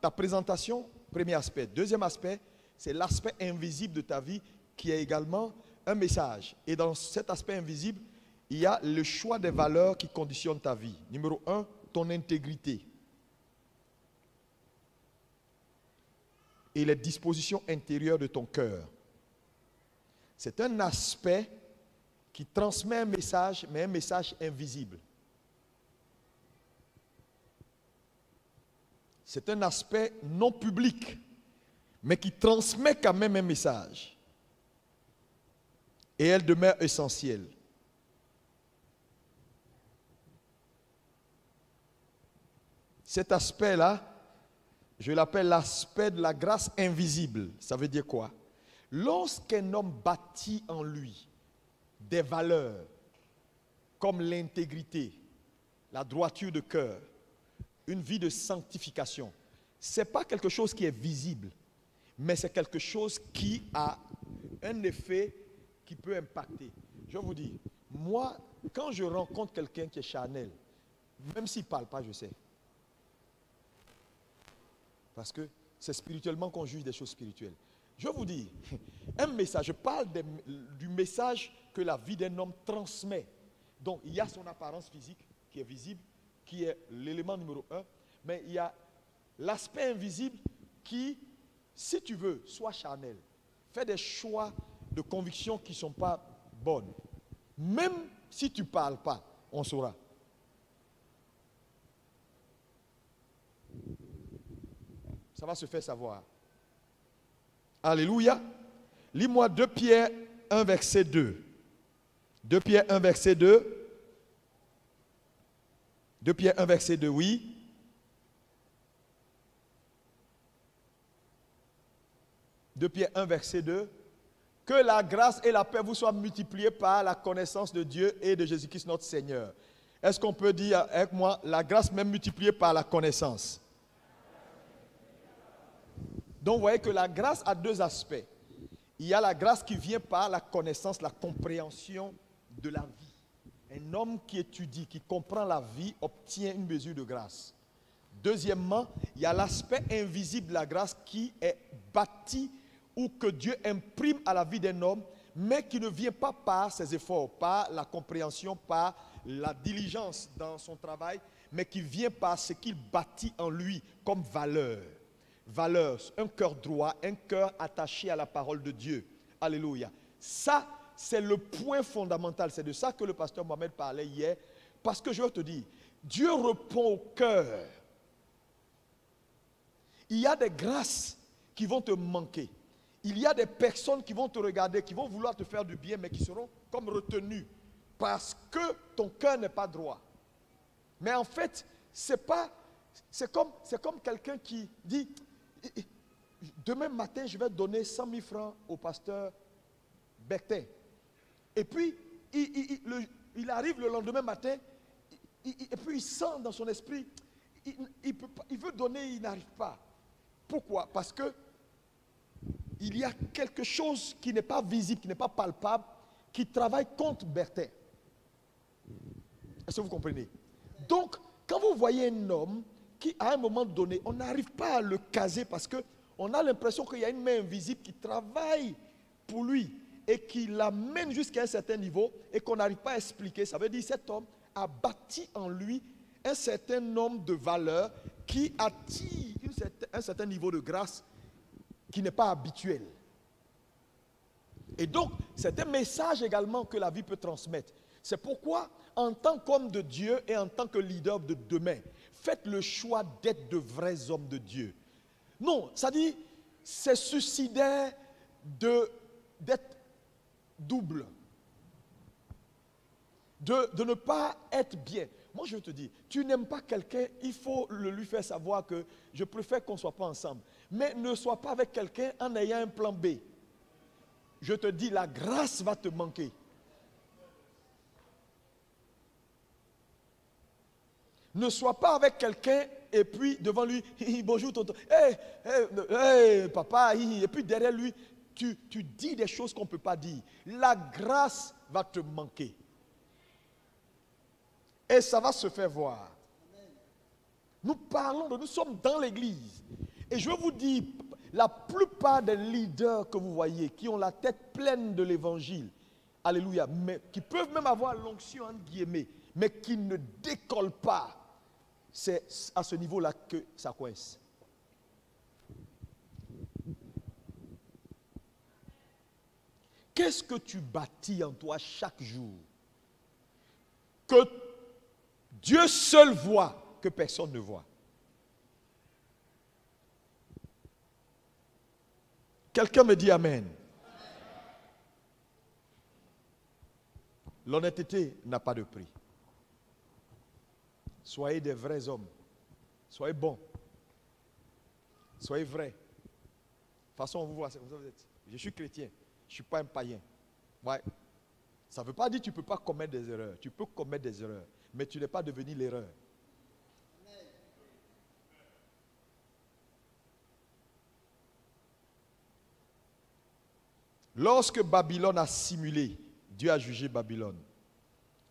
ta présentation, premier aspect. Deuxième aspect, c'est l'aspect invisible de ta vie qui est également un message. Et dans cet aspect invisible, il y a le choix des valeurs qui conditionnent ta vie. Numéro 1, ton intégrité. Et les dispositions intérieures de ton cœur. C'est un aspect qui transmet un message, mais un message invisible. C'est un aspect non public, mais qui transmet quand même un message. Et elle demeure essentielle. Cet aspect-là, je l'appelle l'aspect de la grâce invisible. Ça veut dire quoi? Lorsqu'un homme bâtit en lui des valeurs comme l'intégrité, la droiture de cœur, une vie de sanctification, ce n'est pas quelque chose qui est visible, mais c'est quelque chose qui a un effet qui peut impacter. Je vous dis, moi, quand je rencontre quelqu'un qui est charnel, même s'il ne parle pas, je sais. Parce que c'est spirituellement qu'on juge des choses spirituelles. Je vous dis, un message, je parle du message que la vie d'un homme transmet. Donc, il y a son apparence physique qui est visible, qui est l'élément numéro 1, mais il y a l'aspect invisible qui, si tu veux, soit charnel. Fais des choix de conviction qui ne sont pas bonnes. Même si tu ne parles pas, on saura. Ça va se faire savoir. Alléluia. Lis-moi 2 Pierre 1, verset 2. 2 Pierre 1, verset 2. 2 Pierre 1, verset 2, oui. De Pierre 1, verset 2. Que la grâce et la paix vous soient multipliées par la connaissance de Dieu et de Jésus-Christ notre Seigneur. Est-ce qu'on peut dire avec moi, la grâce même multipliée par la connaissance? Donc vous voyez que la grâce a 2 aspects. Il y a la grâce qui vient par la connaissance, la compréhension de la vie Un homme qui étudie, qui comprend la vie, obtient une mesure de grâce. Deuxièmement, il y a l'aspect invisible de la grâce qui est bâti ou que Dieu imprime à la vie d'un homme, mais qui ne vient pas par ses efforts, par la compréhension, par la diligence dans son travail, mais qui vient par ce qu'il bâtit en lui comme valeur. Valeur, un cœur droit, un cœur attaché à la parole de Dieu. Alléluia. Ça, c'est le point fondamental. C'est de ça que le pasteur Mohamed parlait hier. Parce que je veux te dire, Dieu répond au cœur. Il y a des grâces qui vont te manquer. Il y a des personnes qui vont te regarder, qui vont vouloir te faire du bien, mais qui seront comme retenues parce que ton cœur n'est pas droit. Mais en fait, c'est comme quelqu'un qui dit, demain matin, je vais donner 100 000 francs au pasteur Bectin. Et puis, il arrive le lendemain matin, et puis il sent dans son esprit, il veut donner, il n'arrive pas. Pourquoi? Parce que il y a quelque chose qui n'est pas visible, qui n'est pas palpable, qui travaille contre Bertin. Est-ce que vous comprenez? Donc, quand vous voyez un homme qui, à un moment donné, on n'arrive pas à le caser parce qu'on a l'impression qu'il y a une main invisible qui travaille pour lui et qui l'amène jusqu'à un certain niveau et qu'on n'arrive pas à expliquer, ça veut dire que cet homme a bâti en lui un certain nombre de valeurs qui attirent un certain niveau de grâce qui n'est pas habituel. Et donc, c'est un message également que la vie peut transmettre. C'est pourquoi, en tant qu'homme de Dieu et en tant que leader de demain, faites le choix d'être de vrais hommes de Dieu. Non, ça dit, c'est suicidaire d'être double. De ne pas être bien. Moi, je te dis, tu n'aimes pas quelqu'un, il faut lui faire savoir que je préfère qu'on ne soit pas ensemble. Mais ne sois pas avec quelqu'un en ayant un plan B. Je te dis, la grâce va te manquer. Ne sois pas avec quelqu'un et puis devant lui, bonjour tonton, hey, papa, et puis derrière lui, tu dis des choses qu'on ne peut pas dire. La grâce va te manquer. Et ça va se faire voir. Nous sommes dans l'église. Et je veux vous dire, la plupart des leaders que vous voyez, qui ont la tête pleine de l'évangile, alléluia, mais qui peuvent même avoir l'onction entre guillemets, mais qui ne décollent pas, c'est à ce niveau-là que ça coince. Qu'est-ce que tu bâtis en toi chaque jour? Que Dieu seul voit, que personne ne voit. Quelqu'un me dit Amen. L'honnêteté n'a pas de prix. Soyez des vrais hommes. Soyez bons. Soyez vrais. De toute façon, on vous voit, vous êtes. Je suis chrétien. Je ne suis pas un païen. Ouais. Ça ne veut pas dire que tu ne peux pas commettre des erreurs. Tu peux commettre des erreurs. Mais tu n'es pas devenu l'erreur. Lorsque Babylone a simulé, Dieu a jugé Babylone.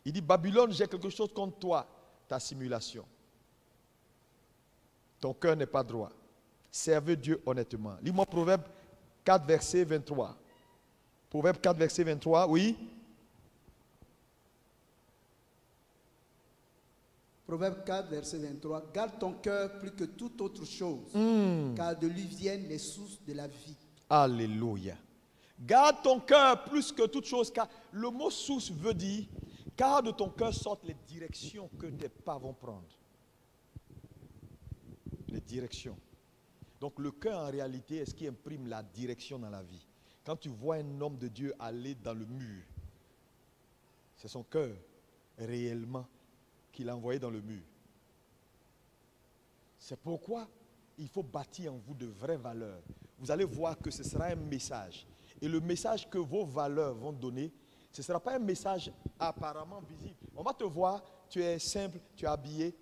Il dit, Babylone, j'ai quelque chose contre toi, ta simulation. Ton cœur n'est pas droit. Servez Dieu honnêtement. Lis-moi Proverbe 4, verset 23. Proverbe 4, verset 23, oui. Proverbe 4, verset 23. Garde ton cœur plus que toute autre chose, car de lui viennent les sources de la vie. Alléluia. Garde ton cœur plus que toute chose, car le mot source veut dire, car de ton cœur sortent les directions que tes pas vont prendre. Les directions. Donc le cœur en réalité est ce qui imprime la direction dans la vie. Quand tu vois un homme de Dieu aller dans le mur, c'est son cœur réellement qu'il a envoyé dans le mur. C'est pourquoi il faut bâtir en vous de vraies valeurs. Vous allez voir que ce sera un message. Et le message que vos valeurs vont donner, ce ne sera pas un message apparemment visible. On va te voir, tu es simple, tu es habillé,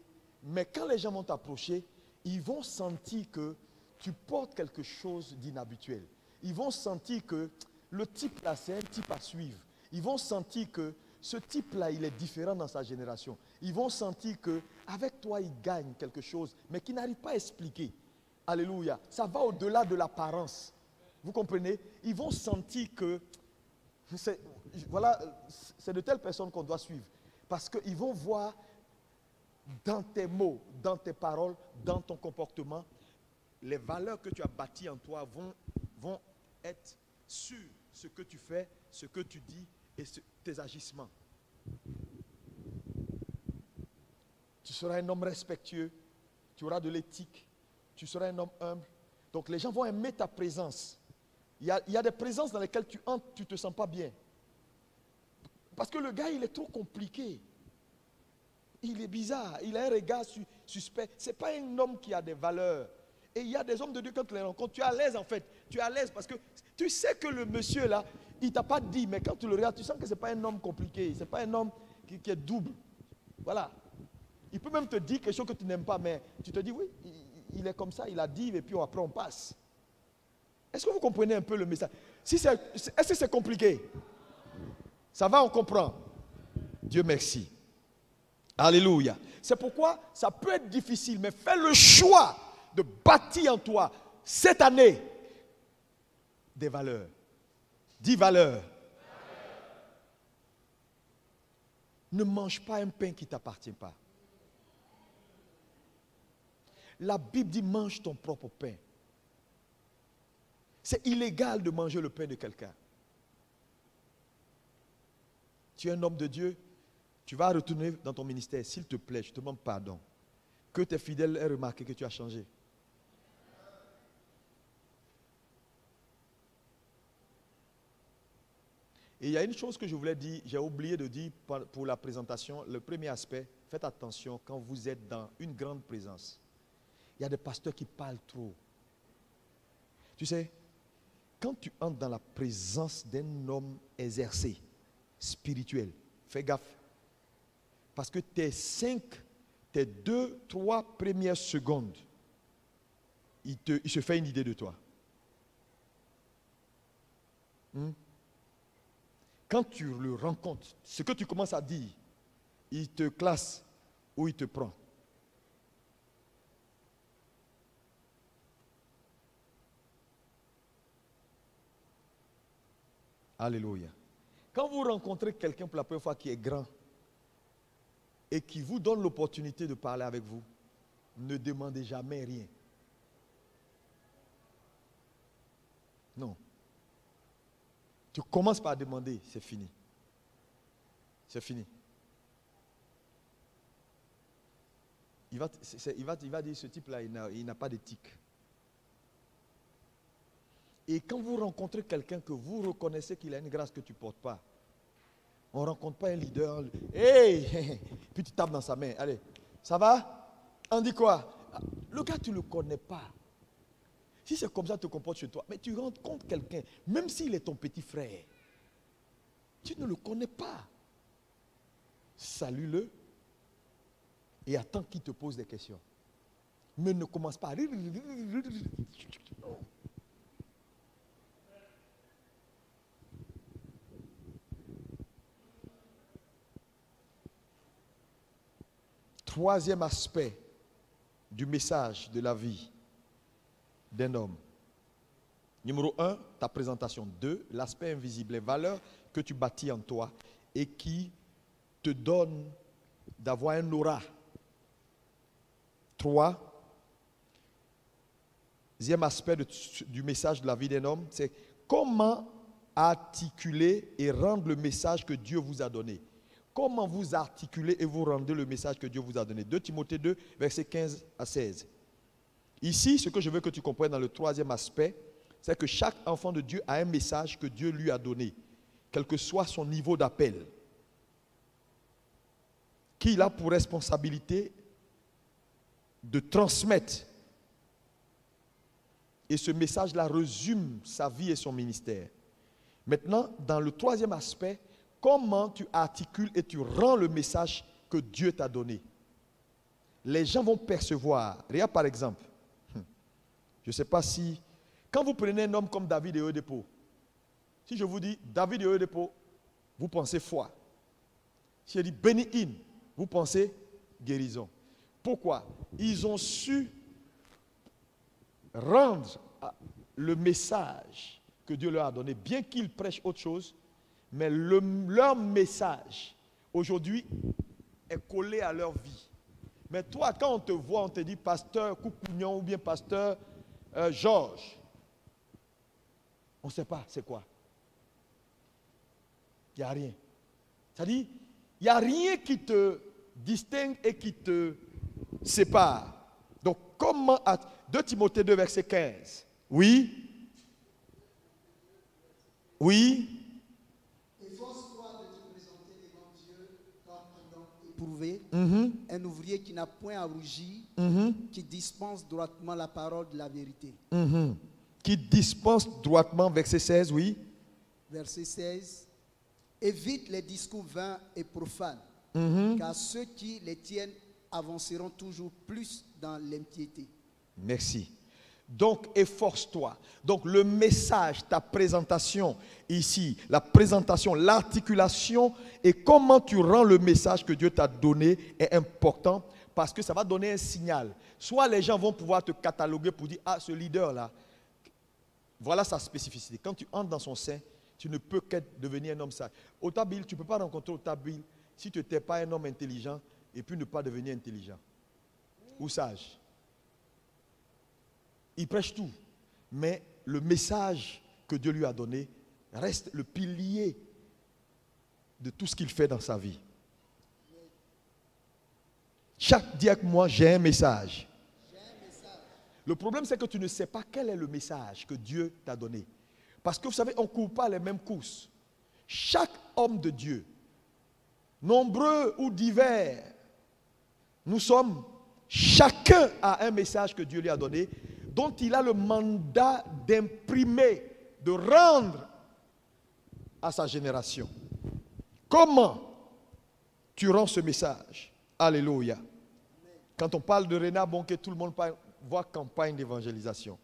mais quand les gens vont t'approcher, ils vont sentir que tu portes quelque chose d'inhabituel. Ils vont sentir que le type là, c'est un type à suivre. Ils vont sentir que ce type-là, il est différent dans sa génération. Ils vont sentir qu'avec toi, il gagne quelque chose, mais qu'ils n'arrivent pas à expliquer. Alléluia. Ça va au-delà de l'apparence. Vous comprenez? Ils vont sentir que c'est de telles personnes qu'on doit suivre. Parce qu'ils vont voir dans tes mots, dans tes paroles, dans ton comportement, les valeurs que tu as bâties en toi vont être sur ce que tu fais, ce que tu dis et tes agissements. Tu seras un homme respectueux, tu auras de l'éthique, tu seras un homme humble. Donc les gens vont aimer ta présence. Il y a des présences dans lesquelles tu entres, tu ne te sens pas bien. Parce que le gars, il est trop compliqué. Il est bizarre, il a un regard suspect. Ce n'est pas un homme qui a des valeurs. Et il y a des hommes de Dieu, quand tu les rencontres, tu es à l'aise en fait. Tu es à l'aise parce que tu sais que le monsieur là, il ne t'a pas dit, mais quand tu le regardes, tu sens que ce n'est pas un homme compliqué. Ce n'est pas un homme qui est double. Voilà. Il peut même te dire quelque chose que tu n'aimes pas, mais tu te dis, oui, il est comme ça, il a dit, et puis après on passe. Est-ce que vous comprenez un peu le message? Est-ce que c'est compliqué? Ça va, on comprend. Dieu merci. Alléluia. C'est pourquoi ça peut être difficile, mais fais le choix de bâtir en toi, cette année, des valeurs. 10 valeurs. Ne mange pas un pain qui ne t'appartient pas. La Bible dit mange ton propre pain. C'est illégal de manger le pain de quelqu'un. Tu es un homme de Dieu, tu vas retourner dans ton ministère. S'il te plaît, je te demande pardon. Que tes fidèles aient remarqué que tu as changé. Et il y a une chose que je voulais dire, j'ai oublié de dire pour la présentation. Le premier aspect, faites attention quand vous êtes dans une grande présence. Il y a des pasteurs qui parlent trop. Tu sais, quand tu entres dans la présence d'un homme exercé, spirituel, fais gaffe. Parce que tes 2, 3 premières secondes, il se fait une idée de toi. Quand tu le rencontres, ce que tu commences à dire, il te classe ou il te prend. Alléluia. Quand vous rencontrez quelqu'un pour la première fois qui est grand et qui vous donne l'opportunité de parler avec vous, ne demandez jamais rien. Non. Tu commences par demander, c'est fini. C'est fini. Il va dire, ce type-là, il n'a pas d'éthique. Et quand vous rencontrez quelqu'un que vous reconnaissez qu'il a une grâce que tu ne portes pas, on ne rencontre pas un leader, hey, puis tu tapes dans sa main, allez, ça va? On dit quoi? Le gars, tu ne le connais pas. Si c'est comme ça, tu te comportes chez toi, mais tu rencontres quelqu'un, même s'il est ton petit frère, tu ne le connais pas. Salue-le et attends qu'il te pose des questions. Mais ne commence pas à... Troisième aspect du message de la vie d'un homme. Numéro 1, ta présentation. 2, l'aspect invisible, les valeurs que tu bâtis en toi et qui te donnent d'avoir un aura. 3, deuxième aspect du message de la vie d'un homme, c'est comment articuler et rendre le message que Dieu vous a donné. Comment vous articulez et vous rendez le message que Dieu vous a donné. 2 Timothée 2, versets 15 à 16. Ici, ce que je veux que tu comprennes dans le troisième aspect, c'est que chaque enfant de Dieu a un message que Dieu lui a donné, quel que soit son niveau d'appel, qu'il a pour responsabilité de transmettre. Et ce message-là résume sa vie et son ministère. Maintenant, dans le troisième aspect, comment tu articules et tu rends le message que Dieu t'a donné. Les gens vont percevoir. Regarde par exemple, je ne sais pas si, quand vous prenez un homme comme David et Oedipo, si je vous dis David et Oedipo, vous pensez foi. Si elle dit béni in, vous pensez guérison. Pourquoi? Ils ont su rendre le message que Dieu leur a donné, bien qu'ils prêchent autre chose, mais leur message aujourd'hui est collé à leur vie. Mais toi, quand on te voit, on te dit pasteur Coucougnon ou bien pasteur Georges, on ne sait pas c'est quoi. Il n'y a rien. C'est-à-dire, il n'y a rien qui te distingue et qui te sépare. Donc, comment... 2 Timothée 2, verset 15. Oui. Oui. Efforce-toi de te présenter devant Dieu comme un homme éprouvé, un ouvrier qui n'a point à rougir, qui dispense droitement la parole de la vérité. Qui dispense droitement, verset 16, oui. Verset 16. Évite les discours vains et profanes, car ceux qui les tiennent avanceront toujours plus dans l'impiété. Merci. Donc, efforce-toi. Donc, le message, ta présentation ici, la présentation, l'articulation et comment tu rends le message que Dieu t'a donné est important parce que ça va donner un signal. Soit les gens vont pouvoir te cataloguer pour dire, ah, ce leader-là, voilà sa spécificité. Quand tu entres dans son sein, tu ne peux qu'être devenir un homme sage. Otabil, tu ne peux pas rencontrer Otabil si tu n'étais pas un homme intelligent et puis ne pas devenir intelligent ou sage. Il prêche tout, mais le message que Dieu lui a donné reste le pilier de tout ce qu'il fait dans sa vie. Chaque dis avec moi, j'ai un message. Le problème, c'est que tu ne sais pas quel est le message que Dieu t'a donné. Parce que vous savez, on ne court pas les mêmes courses. Chaque homme de Dieu, nombreux ou divers, nous sommes, chacun a un message que Dieu lui a donné, dont il a le mandat d'imprimer, de rendre à sa génération. Comment tu rends ce message? Alléluia. Quand on parle de Réna Bonquet, tout le monde voit campagne d'évangélisation.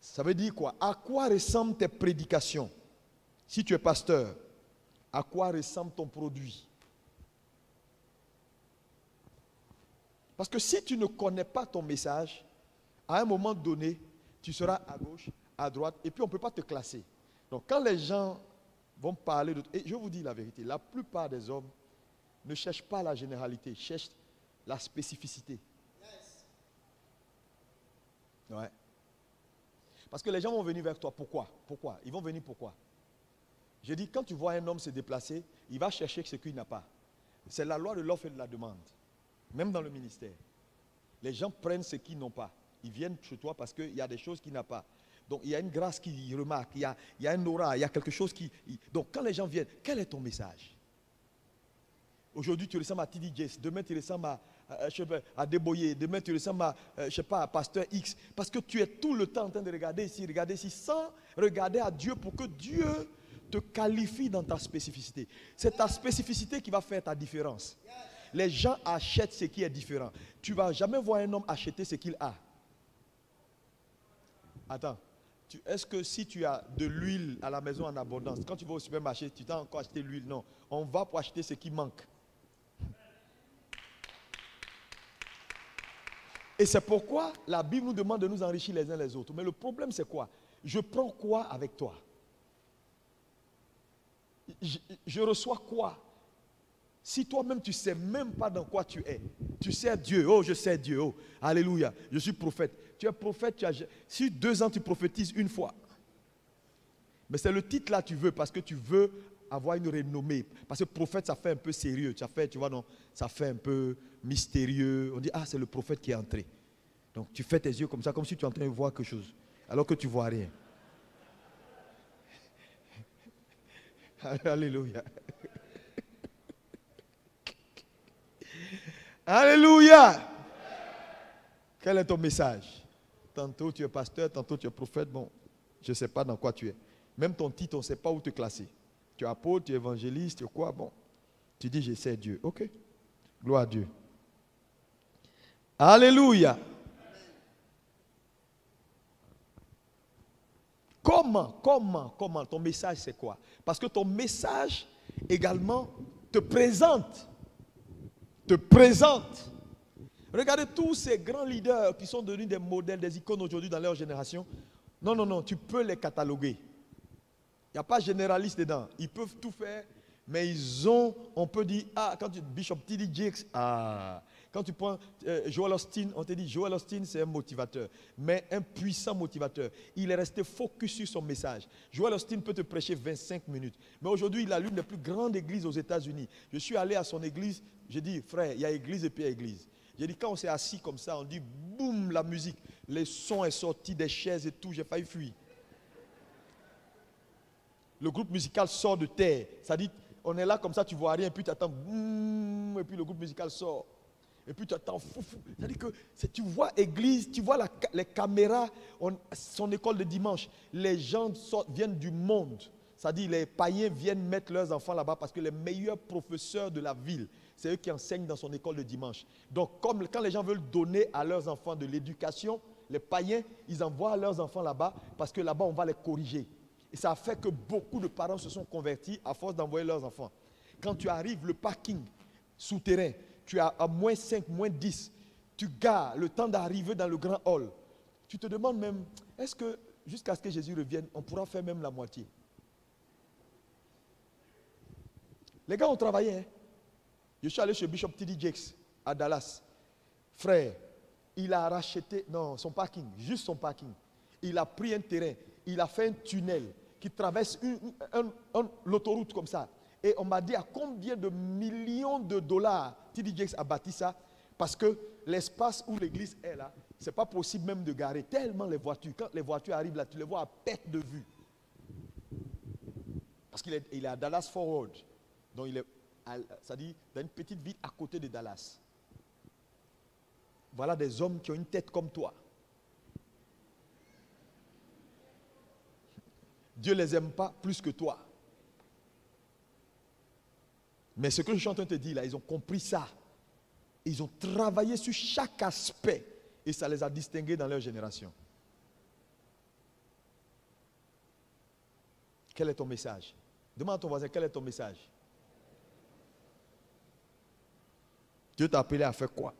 Ça veut dire quoi? À quoi ressemblent tes prédications? Si tu es pasteur, à quoi ressemble ton produit? Parce que si tu ne connais pas ton message, à un moment donné, tu seras à gauche, à droite, et puis on ne peut pas te classer. Donc quand les gens vont parler de... Et je vous dis la vérité, la plupart des hommes ne cherchent pas la généralité, cherchent la spécificité. Ouais. Parce que les gens vont venir vers toi. Pourquoi? Pourquoi? Ils vont venir pourquoi? Je dis, quand tu vois un homme se déplacer, il va chercher ce qu'il n'a pas. C'est la loi de l'offre et de la demande. Même dans le ministère. Les gens prennent ce qu'ils n'ont pas. Ils viennent chez toi parce qu'il y a des choses qu'il n'a pas. Donc il y a une grâce qui remarque, il y a un aura, il y a quelque chose qui... Donc quand les gens viennent, quel est ton message? Aujourd'hui tu ressembles à T.D. Jakes, demain tu ressembles à Deboye, demain tu ressembles à, je sais pas, à Pasteur X. Parce que tu es tout le temps en train de regarder ici, sans regarder à Dieu pour que Dieu te qualifie dans ta spécificité. C'est ta spécificité qui va faire ta différence. Les gens achètent ce qui est différent. Tu ne vas jamais voir un homme acheter ce qu'il a. Attends, est-ce que si tu as de l'huile à la maison en abondance, quand tu vas au supermarché, tu t'as encore acheté l'huile? Non, on va pour acheter ce qui manque. Et c'est pourquoi la Bible nous demande de nous enrichir les uns les autres. Mais le problème c'est quoi? Je prends quoi avec toi? Je reçois quoi? Si toi-même tu ne sais même pas dans quoi tu es, tu sais Dieu, oh je sais Dieu, oh alléluia, je suis prophète. Tu es prophète, si 2 ans tu prophétises une fois, mais c'est le titre là que tu veux parce que tu veux avoir une renommée. Parce que prophète ça fait un peu sérieux, tu vois non, ça fait un peu mystérieux. On dit ah c'est le prophète qui est entré. Donc tu fais tes yeux comme ça, comme si tu es en train de voir quelque chose, alors que tu ne vois rien. Alléluia. Alléluia. Quel est ton message? Tantôt tu es pasteur, tantôt tu es prophète. Bon, je ne sais pas dans quoi tu es. Même ton titre, on ne sait pas où te classer. Tu es apôtre, tu es évangéliste, tu es quoi? Bon, tu dis je sais Dieu. Ok, gloire à Dieu. Alléluia. Comment ton message c'est quoi? Parce que ton message également te présente. Te présente. Regardez tous ces grands leaders qui sont devenus des modèles, des icônes aujourd'hui dans leur génération. Non, non, non, tu peux les cataloguer. Il n'y a pas généraliste dedans. Ils peuvent tout faire, mais ils ont, on peut dire, ah, quand tu Bishop T.D. Jakes, ah, quand tu prends Joel Osteen, on te dit, Joel Osteen, c'est un motivateur, mais un puissant motivateur. Il est resté focus sur son message. Joel Osteen peut te prêcher 25 minutes, mais aujourd'hui, il a l'une des plus grandes églises aux États-Unis. Je suis allé à son église, j'ai dit, frère, il y a église et puis il y a église. J'ai dit, quand on s'est assis comme ça, on dit, boum, la musique, les sons est sorti des chaises et tout, j'ai failli fuir. Le groupe musical sort de terre. Ça dit, on est là comme ça, tu vois rien, et puis tu attends, boum, et puis le groupe musical sort. Et puis tu attends, fou. C'est-à-dire que tu vois église, tu vois les caméras, son école de dimanche, les gens viennent du monde. C'est-à-dire les païens viennent mettre leurs enfants là-bas parce que les meilleurs professeurs de la ville, c'est eux qui enseignent dans son école de dimanche. Donc, comme quand les gens veulent donner à leurs enfants de l'éducation, les païens, ils envoient leurs enfants là-bas parce que là-bas, on va les corriger. Et ça a fait que beaucoup de parents se sont convertis à force d'envoyer leurs enfants. Quand tu arrives, le parking souterrain, tu as à moins 5, moins 10, tu gares le temps d'arriver dans le grand hall. Tu te demandes même, est-ce que jusqu'à ce que Jésus revienne, on pourra faire même la moitié? Les gars ont travaillé, hein? Je suis allé chez Bishop T.D. Jakes à Dallas. Frère, il a racheté, non, son parking, juste son parking. Il a pris un terrain, il a fait un tunnel qui traverse l'autoroute comme ça. Et on m'a dit à combien de millions de dollars T.D. Jakes a bâti ça. Parce que l'espace où l'église est là, ce n'est pas possible même de garer. Tellement les voitures, quand les voitures arrivent là, tu les vois à perte de vue. Parce qu'il est à Dallas Forward. Donc il est, c'est-à-dire dans une petite ville à côté de Dallas. Voilà des hommes qui ont une tête comme toi. Dieu ne les aime pas plus que toi. Mais ce que je suis en train de te dire là, ils ont compris ça. Ils ont travaillé sur chaque aspect et ça les a distingués dans leur génération. Quel est ton message? Demande à ton voisin, quel est ton message? Dieu t'a appelé à faire quoi?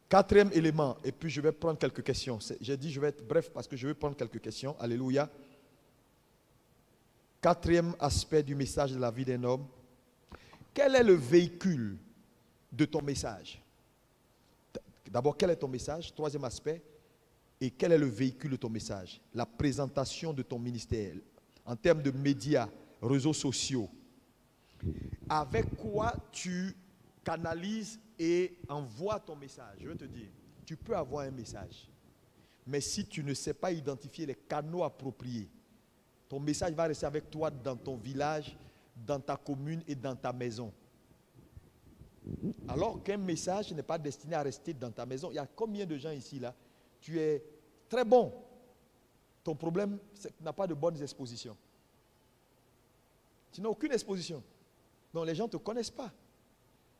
Quatrième élément, et puis je vais prendre quelques questions. J'ai dit je vais être bref parce que je vais prendre quelques questions. Alléluia. Quatrième aspect du message de la vie d'un homme. Quel est le véhicule de ton message? D'abord, quel est ton message? Troisième aspect. Et quel est le véhicule de ton message? La présentation de ton ministère. En termes de médias, réseaux sociaux. Avec quoi tu canalises et envoies ton message? Je veux te dire, tu peux avoir un message. Mais si tu ne sais pas identifier les canaux appropriés, ton message va rester avec toi dans ton village, dans ta commune et dans ta maison. Alors qu'un message n'est pas destiné à rester dans ta maison. Il y a combien de gens ici là? Tu es très bon. Ton problème, c'est que tu n'as pas de bonnes expositions. Tu n'as aucune exposition. Donc les gens ne te connaissent pas.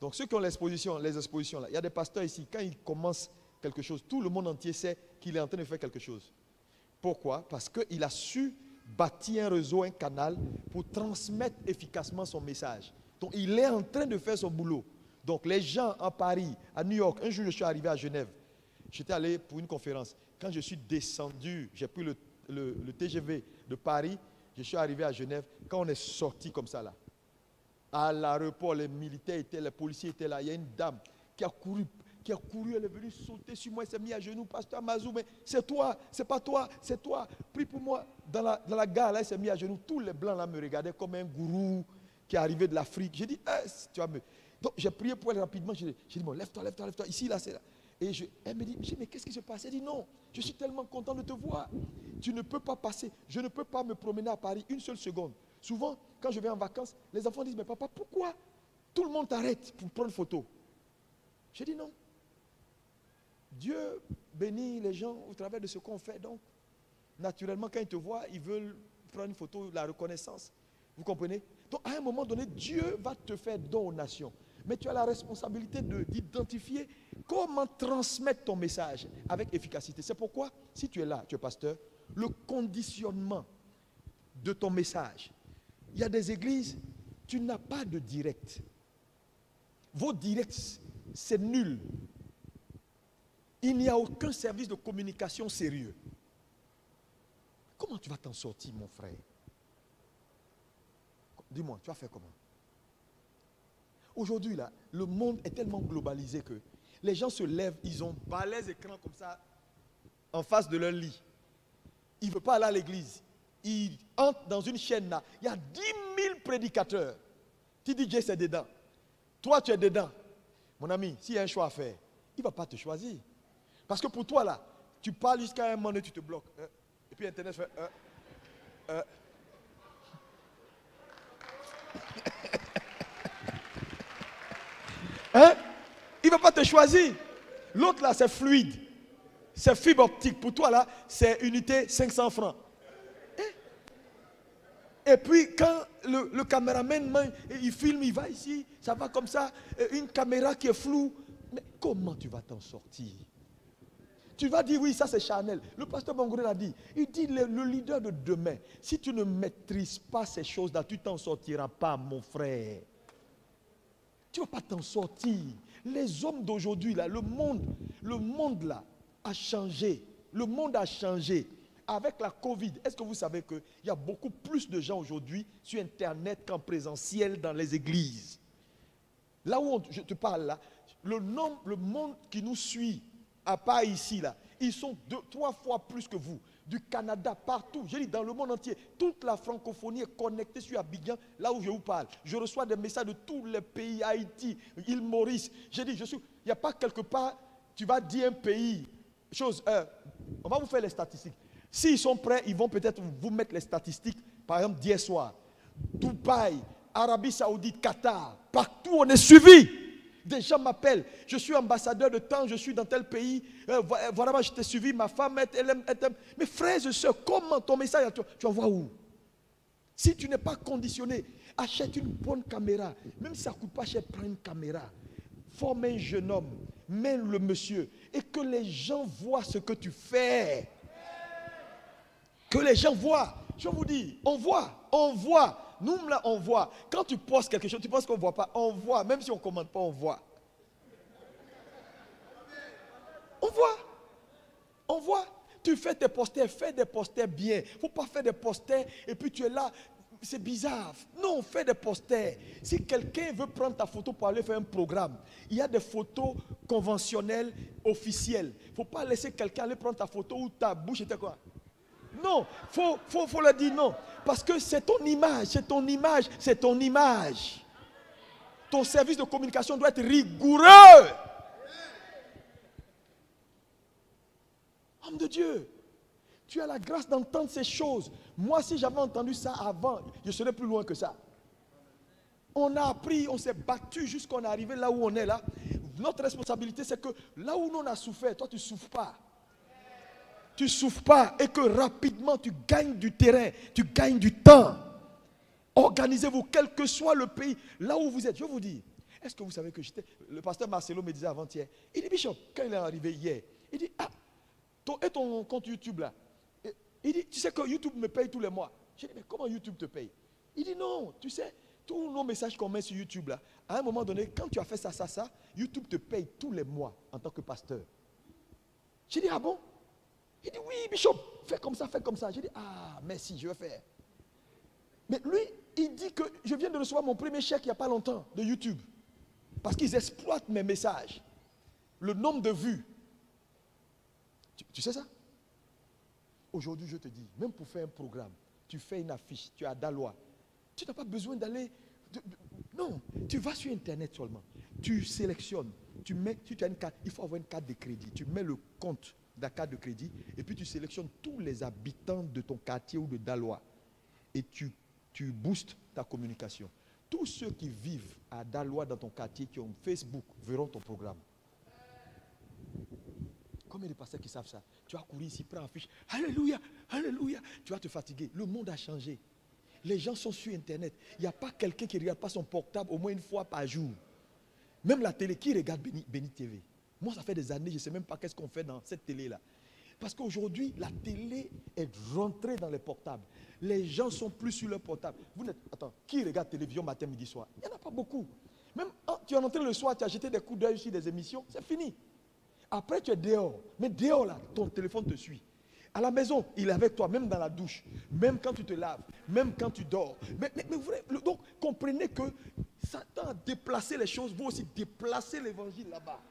Donc ceux qui ont l'exposition, les expositions là, il y a des pasteurs ici, quand ils commencent quelque chose, tout le monde entier sait qu'il est en train de faire quelque chose. Pourquoi? Parce qu'il a su bâtir un réseau, un canal pour transmettre efficacement son message. Donc il est en train de faire son boulot. Donc les gens à Paris, à New York, un jour je suis arrivé à Genève. J'étais allé pour une conférence. Quand je suis descendu, j'ai pris le TGV de Paris, je suis arrivé à Genève. Quand on est sorti comme ça là, à l'aéroport, les militaires étaient, les policiers étaient là. Il y a une dame qui a couru, elle est venue sauter sur moi, elle s'est mise à genoux. Pasteur Mazou, mais c'est toi, c'est pas toi, c'est toi. Prie pour moi. Dans la gare, là, elle s'est mise à genoux. Tous les blancs là me regardaient comme un gourou qui est arrivé de l'Afrique. J'ai dit, tu vas me... Donc j'ai prié pour elle rapidement. J'ai dit, bon, lève-toi. Ici, là, c'est là. Et elle me dit, mais qu'est-ce qui se passe? Elle dit, non, je suis tellement content de te voir. Tu ne peux pas passer. Je ne peux pas me promener à Paris une seule seconde. Souvent, quand je vais en vacances, les enfants disent, mais papa, pourquoi tout le monde t'arrête pour prendre photo? J'ai dit non. Dieu bénit les gens au travers de ce qu'on fait. Donc, naturellement, quand ils te voient, ils veulent prendre une photo, la reconnaissance. Vous comprenez? Donc, à un moment donné, Dieu va te faire don aux nations. Mais tu as la responsabilité d'identifier comment transmettre ton message avec efficacité. C'est pourquoi, si tu es là, tu es pasteur, le conditionnement de ton message. Il y a des églises, Tu n'as pas de direct. Vos directs, c'est nul. Il n'y a aucun service de communication sérieux. Comment tu vas t'en sortir, mon frère? Dis-moi, tu vas faire comment? Aujourd'hui, là, le monde est tellement globalisé que les gens se lèvent, ils ont balais écrans comme ça en face de leur lit. Ils ne veulent pas aller à l'église. Ils entrent dans une chaîne là. Il y a 10 000 prédicateurs. TDJ, c'est dedans. Toi, tu es dedans. Mon ami, s'il y a un choix à faire, il ne va pas te choisir. Parce que pour toi, là, tu parles jusqu'à un moment et tu te bloques. Et puis Internet fait... Hein? Il ne va pas te choisir. L'autre, là, c'est fluide. C'est fibre optique. Pour toi, là, c'est unité 500 francs. Et puis, quand le caméraman, il filme, il va ici, ça va comme ça, une caméra qui est floue. Mais comment tu vas t'en sortir? Tu vas dire, oui, ça c'est Chanel. Le pasteur Bongouré l'a dit. Il dit, le leader de demain, si tu ne maîtrises pas ces choses-là, tu ne t'en sortiras pas, mon frère. Tu ne vas pas t'en sortir. Les hommes d'aujourd'hui, là, le monde là, a changé. Le monde a changé. Avec la Covid, est-ce que vous savez qu'il y a beaucoup plus de gens aujourd'hui sur Internet qu'en présentiel dans les églises? Là où je te parle, là, le monde qui nous suit, à part ici, là, ils sont 2-3 fois plus que vous. Du Canada, partout, j'ai dit dans le monde entier, toute la francophonie est connectée sur Abidjan, là où je vous parle. Je reçois des messages de tous les pays, Haïti, île Maurice. J'ai dit, il n'y a pas quelque part, tu vas dire un pays, on va vous faire les statistiques. S'ils sont prêts, ils vont peut-être vous mettre les statistiques, par exemple d'hier soir. Dubaï, Arabie Saoudite, Qatar, partout on est suivi. Des gens m'appellent, je suis ambassadeur de temps, je suis dans tel pays, voilà, je t'ai suivi, ma femme, elle aime. Mais frères et sœurs, comment ton message, tu envoies où? Si tu n'es pas conditionné, achète une bonne caméra. Même si ça ne coûte pas cher, prends une caméra. Forme un jeune homme, mets le monsieur, et que les gens voient ce que tu fais. Que les gens voient. Je vous dis, on voit. Nous, là, on voit. Quand tu postes quelque chose, tu penses qu'on ne voit pas. On voit. Même si on ne commente pas, on voit. On voit. Tu fais des posters bien. Il ne faut pas faire des posters et puis tu es là. C'est bizarre. Non, fais des posters. Si quelqu'un veut prendre ta photo pour aller faire un programme, il y a des photos conventionnelles, officielles. Il ne faut pas laisser quelqu'un aller prendre ta photo où ta bouche était quoi. Non, faut le dire non. Parce que c'est ton image. Ton service de communication doit être rigoureux. Homme de Dieu, tu as la grâce d'entendre ces choses. Moi, si j'avais entendu ça avant, je serais plus loin que ça. On a appris, on s'est battu jusqu'à qu'on est arrivé là où on est là. Notre responsabilité, c'est que là où on a souffert, toi tu ne souffres pas. Tu ne souffres pas et que rapidement tu gagnes du terrain, tu gagnes du temps. Organisez-vous, quel que soit le pays, là où vous êtes. Je vous dis, est-ce que vous savez que le pasteur Marcelo me disait avant-hier, il dit, Bishop, quand il est arrivé hier, il dit, ton compte YouTube là, il dit, tu sais que YouTube me paye tous les mois. J'ai dit, mais comment YouTube te paye? Il dit, non, tu sais, tous nos messages qu'on met sur YouTube là, à un moment donné, quand tu as fait ça, YouTube te paye tous les mois en tant que pasteur. J'ai dit, ah bon? Il dit, oui, Bishop, fais comme ça. J'ai dit, ah, merci, je vais faire. Mais lui, il dit que je viens de recevoir mon premier chèque il n'y a pas longtemps de YouTube. Parce qu'ils exploitent mes messages. Le nombre de vues. Tu sais ça? Aujourd'hui, je te dis, même pour faire un programme, tu fais une affiche, tu as Dalois. Tu n'as pas besoin d'aller... Non, tu vas sur Internet seulement. Tu sélectionnes. Si tu as une carte, il faut avoir une carte de crédit. Tu mets le compte de la carte de crédit et puis tu sélectionnes tous les habitants de ton quartier ou de Dalois et tu boostes ta communication. Tous ceux qui vivent à Dalois dans ton quartier qui ont Facebook verront ton programme. Combien de pasteurs qui savent ça? Tu vas courir ici, prends un fiche. Alléluia, alléluia. Tu vas te fatiguer. Le monde a changé. Les gens sont sur Internet. Il n'y a pas quelqu'un qui ne regarde pas son portable au moins une fois par jour. Même la télé, qui regarde Béni TV? Moi, ça fait des années, je ne sais même pas qu'est-ce qu'on fait dans cette télé-là. Parce qu'aujourd'hui, la télé est rentrée dans les portables. Les gens ne sont plus sur leur portable. Attends, qui regarde télévision matin, midi, soir? Il n'y en a pas beaucoup. Même tu es rentré le soir, tu as jeté des coups d'œil sur des émissions, c'est fini. Après, tu es dehors. Mais dehors, là, ton téléphone te suit. À la maison, il est avec toi, même dans la douche, même quand tu te laves, même quand tu dors. Donc, comprenez que Satan a déplacé les choses, vous aussi déplacez l'évangile là-bas.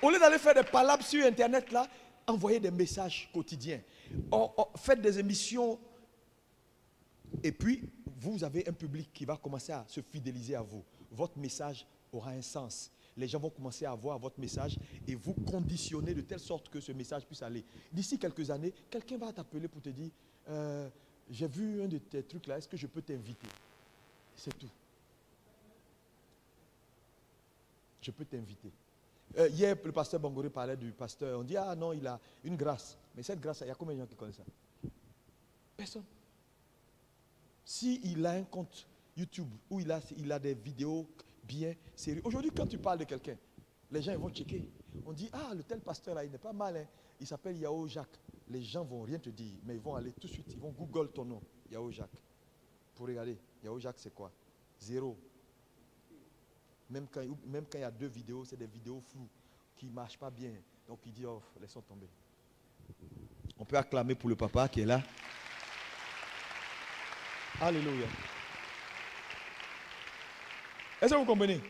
Au lieu d'aller faire des palabres sur Internet, là, envoyez des messages quotidiens. Faites des émissions. Et puis, vous avez un public qui va commencer à se fidéliser à vous. Votre message aura un sens. Les gens vont commencer à voir votre message et vous conditionner de telle sorte que ce message puisse aller. D'ici quelques années, quelqu'un va t'appeler pour te dire j'ai vu un de tes trucs là, est-ce que je peux t'inviter? C'est tout. Je peux t'inviter. Hier, le pasteur Bangori parlait du pasteur. On dit, ah non, il a une grâce. Mais cette grâce, il y a combien de gens qui connaissent ça? Personne. S'il a un compte YouTube où il a des vidéos bien sérieuses. Aujourd'hui, quand tu parles de quelqu'un, les gens ils vont checker. On dit, ah, le tel pasteur là, il n'est pas mal. Hein. Il s'appelle Yao Jacques. Les gens ne vont rien te dire, mais ils vont aller tout de suite, ils vont Google ton nom, Yao Jacques. Pour regarder, Yao Jacques c'est quoi? 0. Même quand il y a 2 vidéos, c'est des vidéos floues qui ne marchent pas bien. Donc il dit, oh, laissons tomber. On peut acclamer pour le papa qui est là. Alléluia. Est-ce que vous comprenez?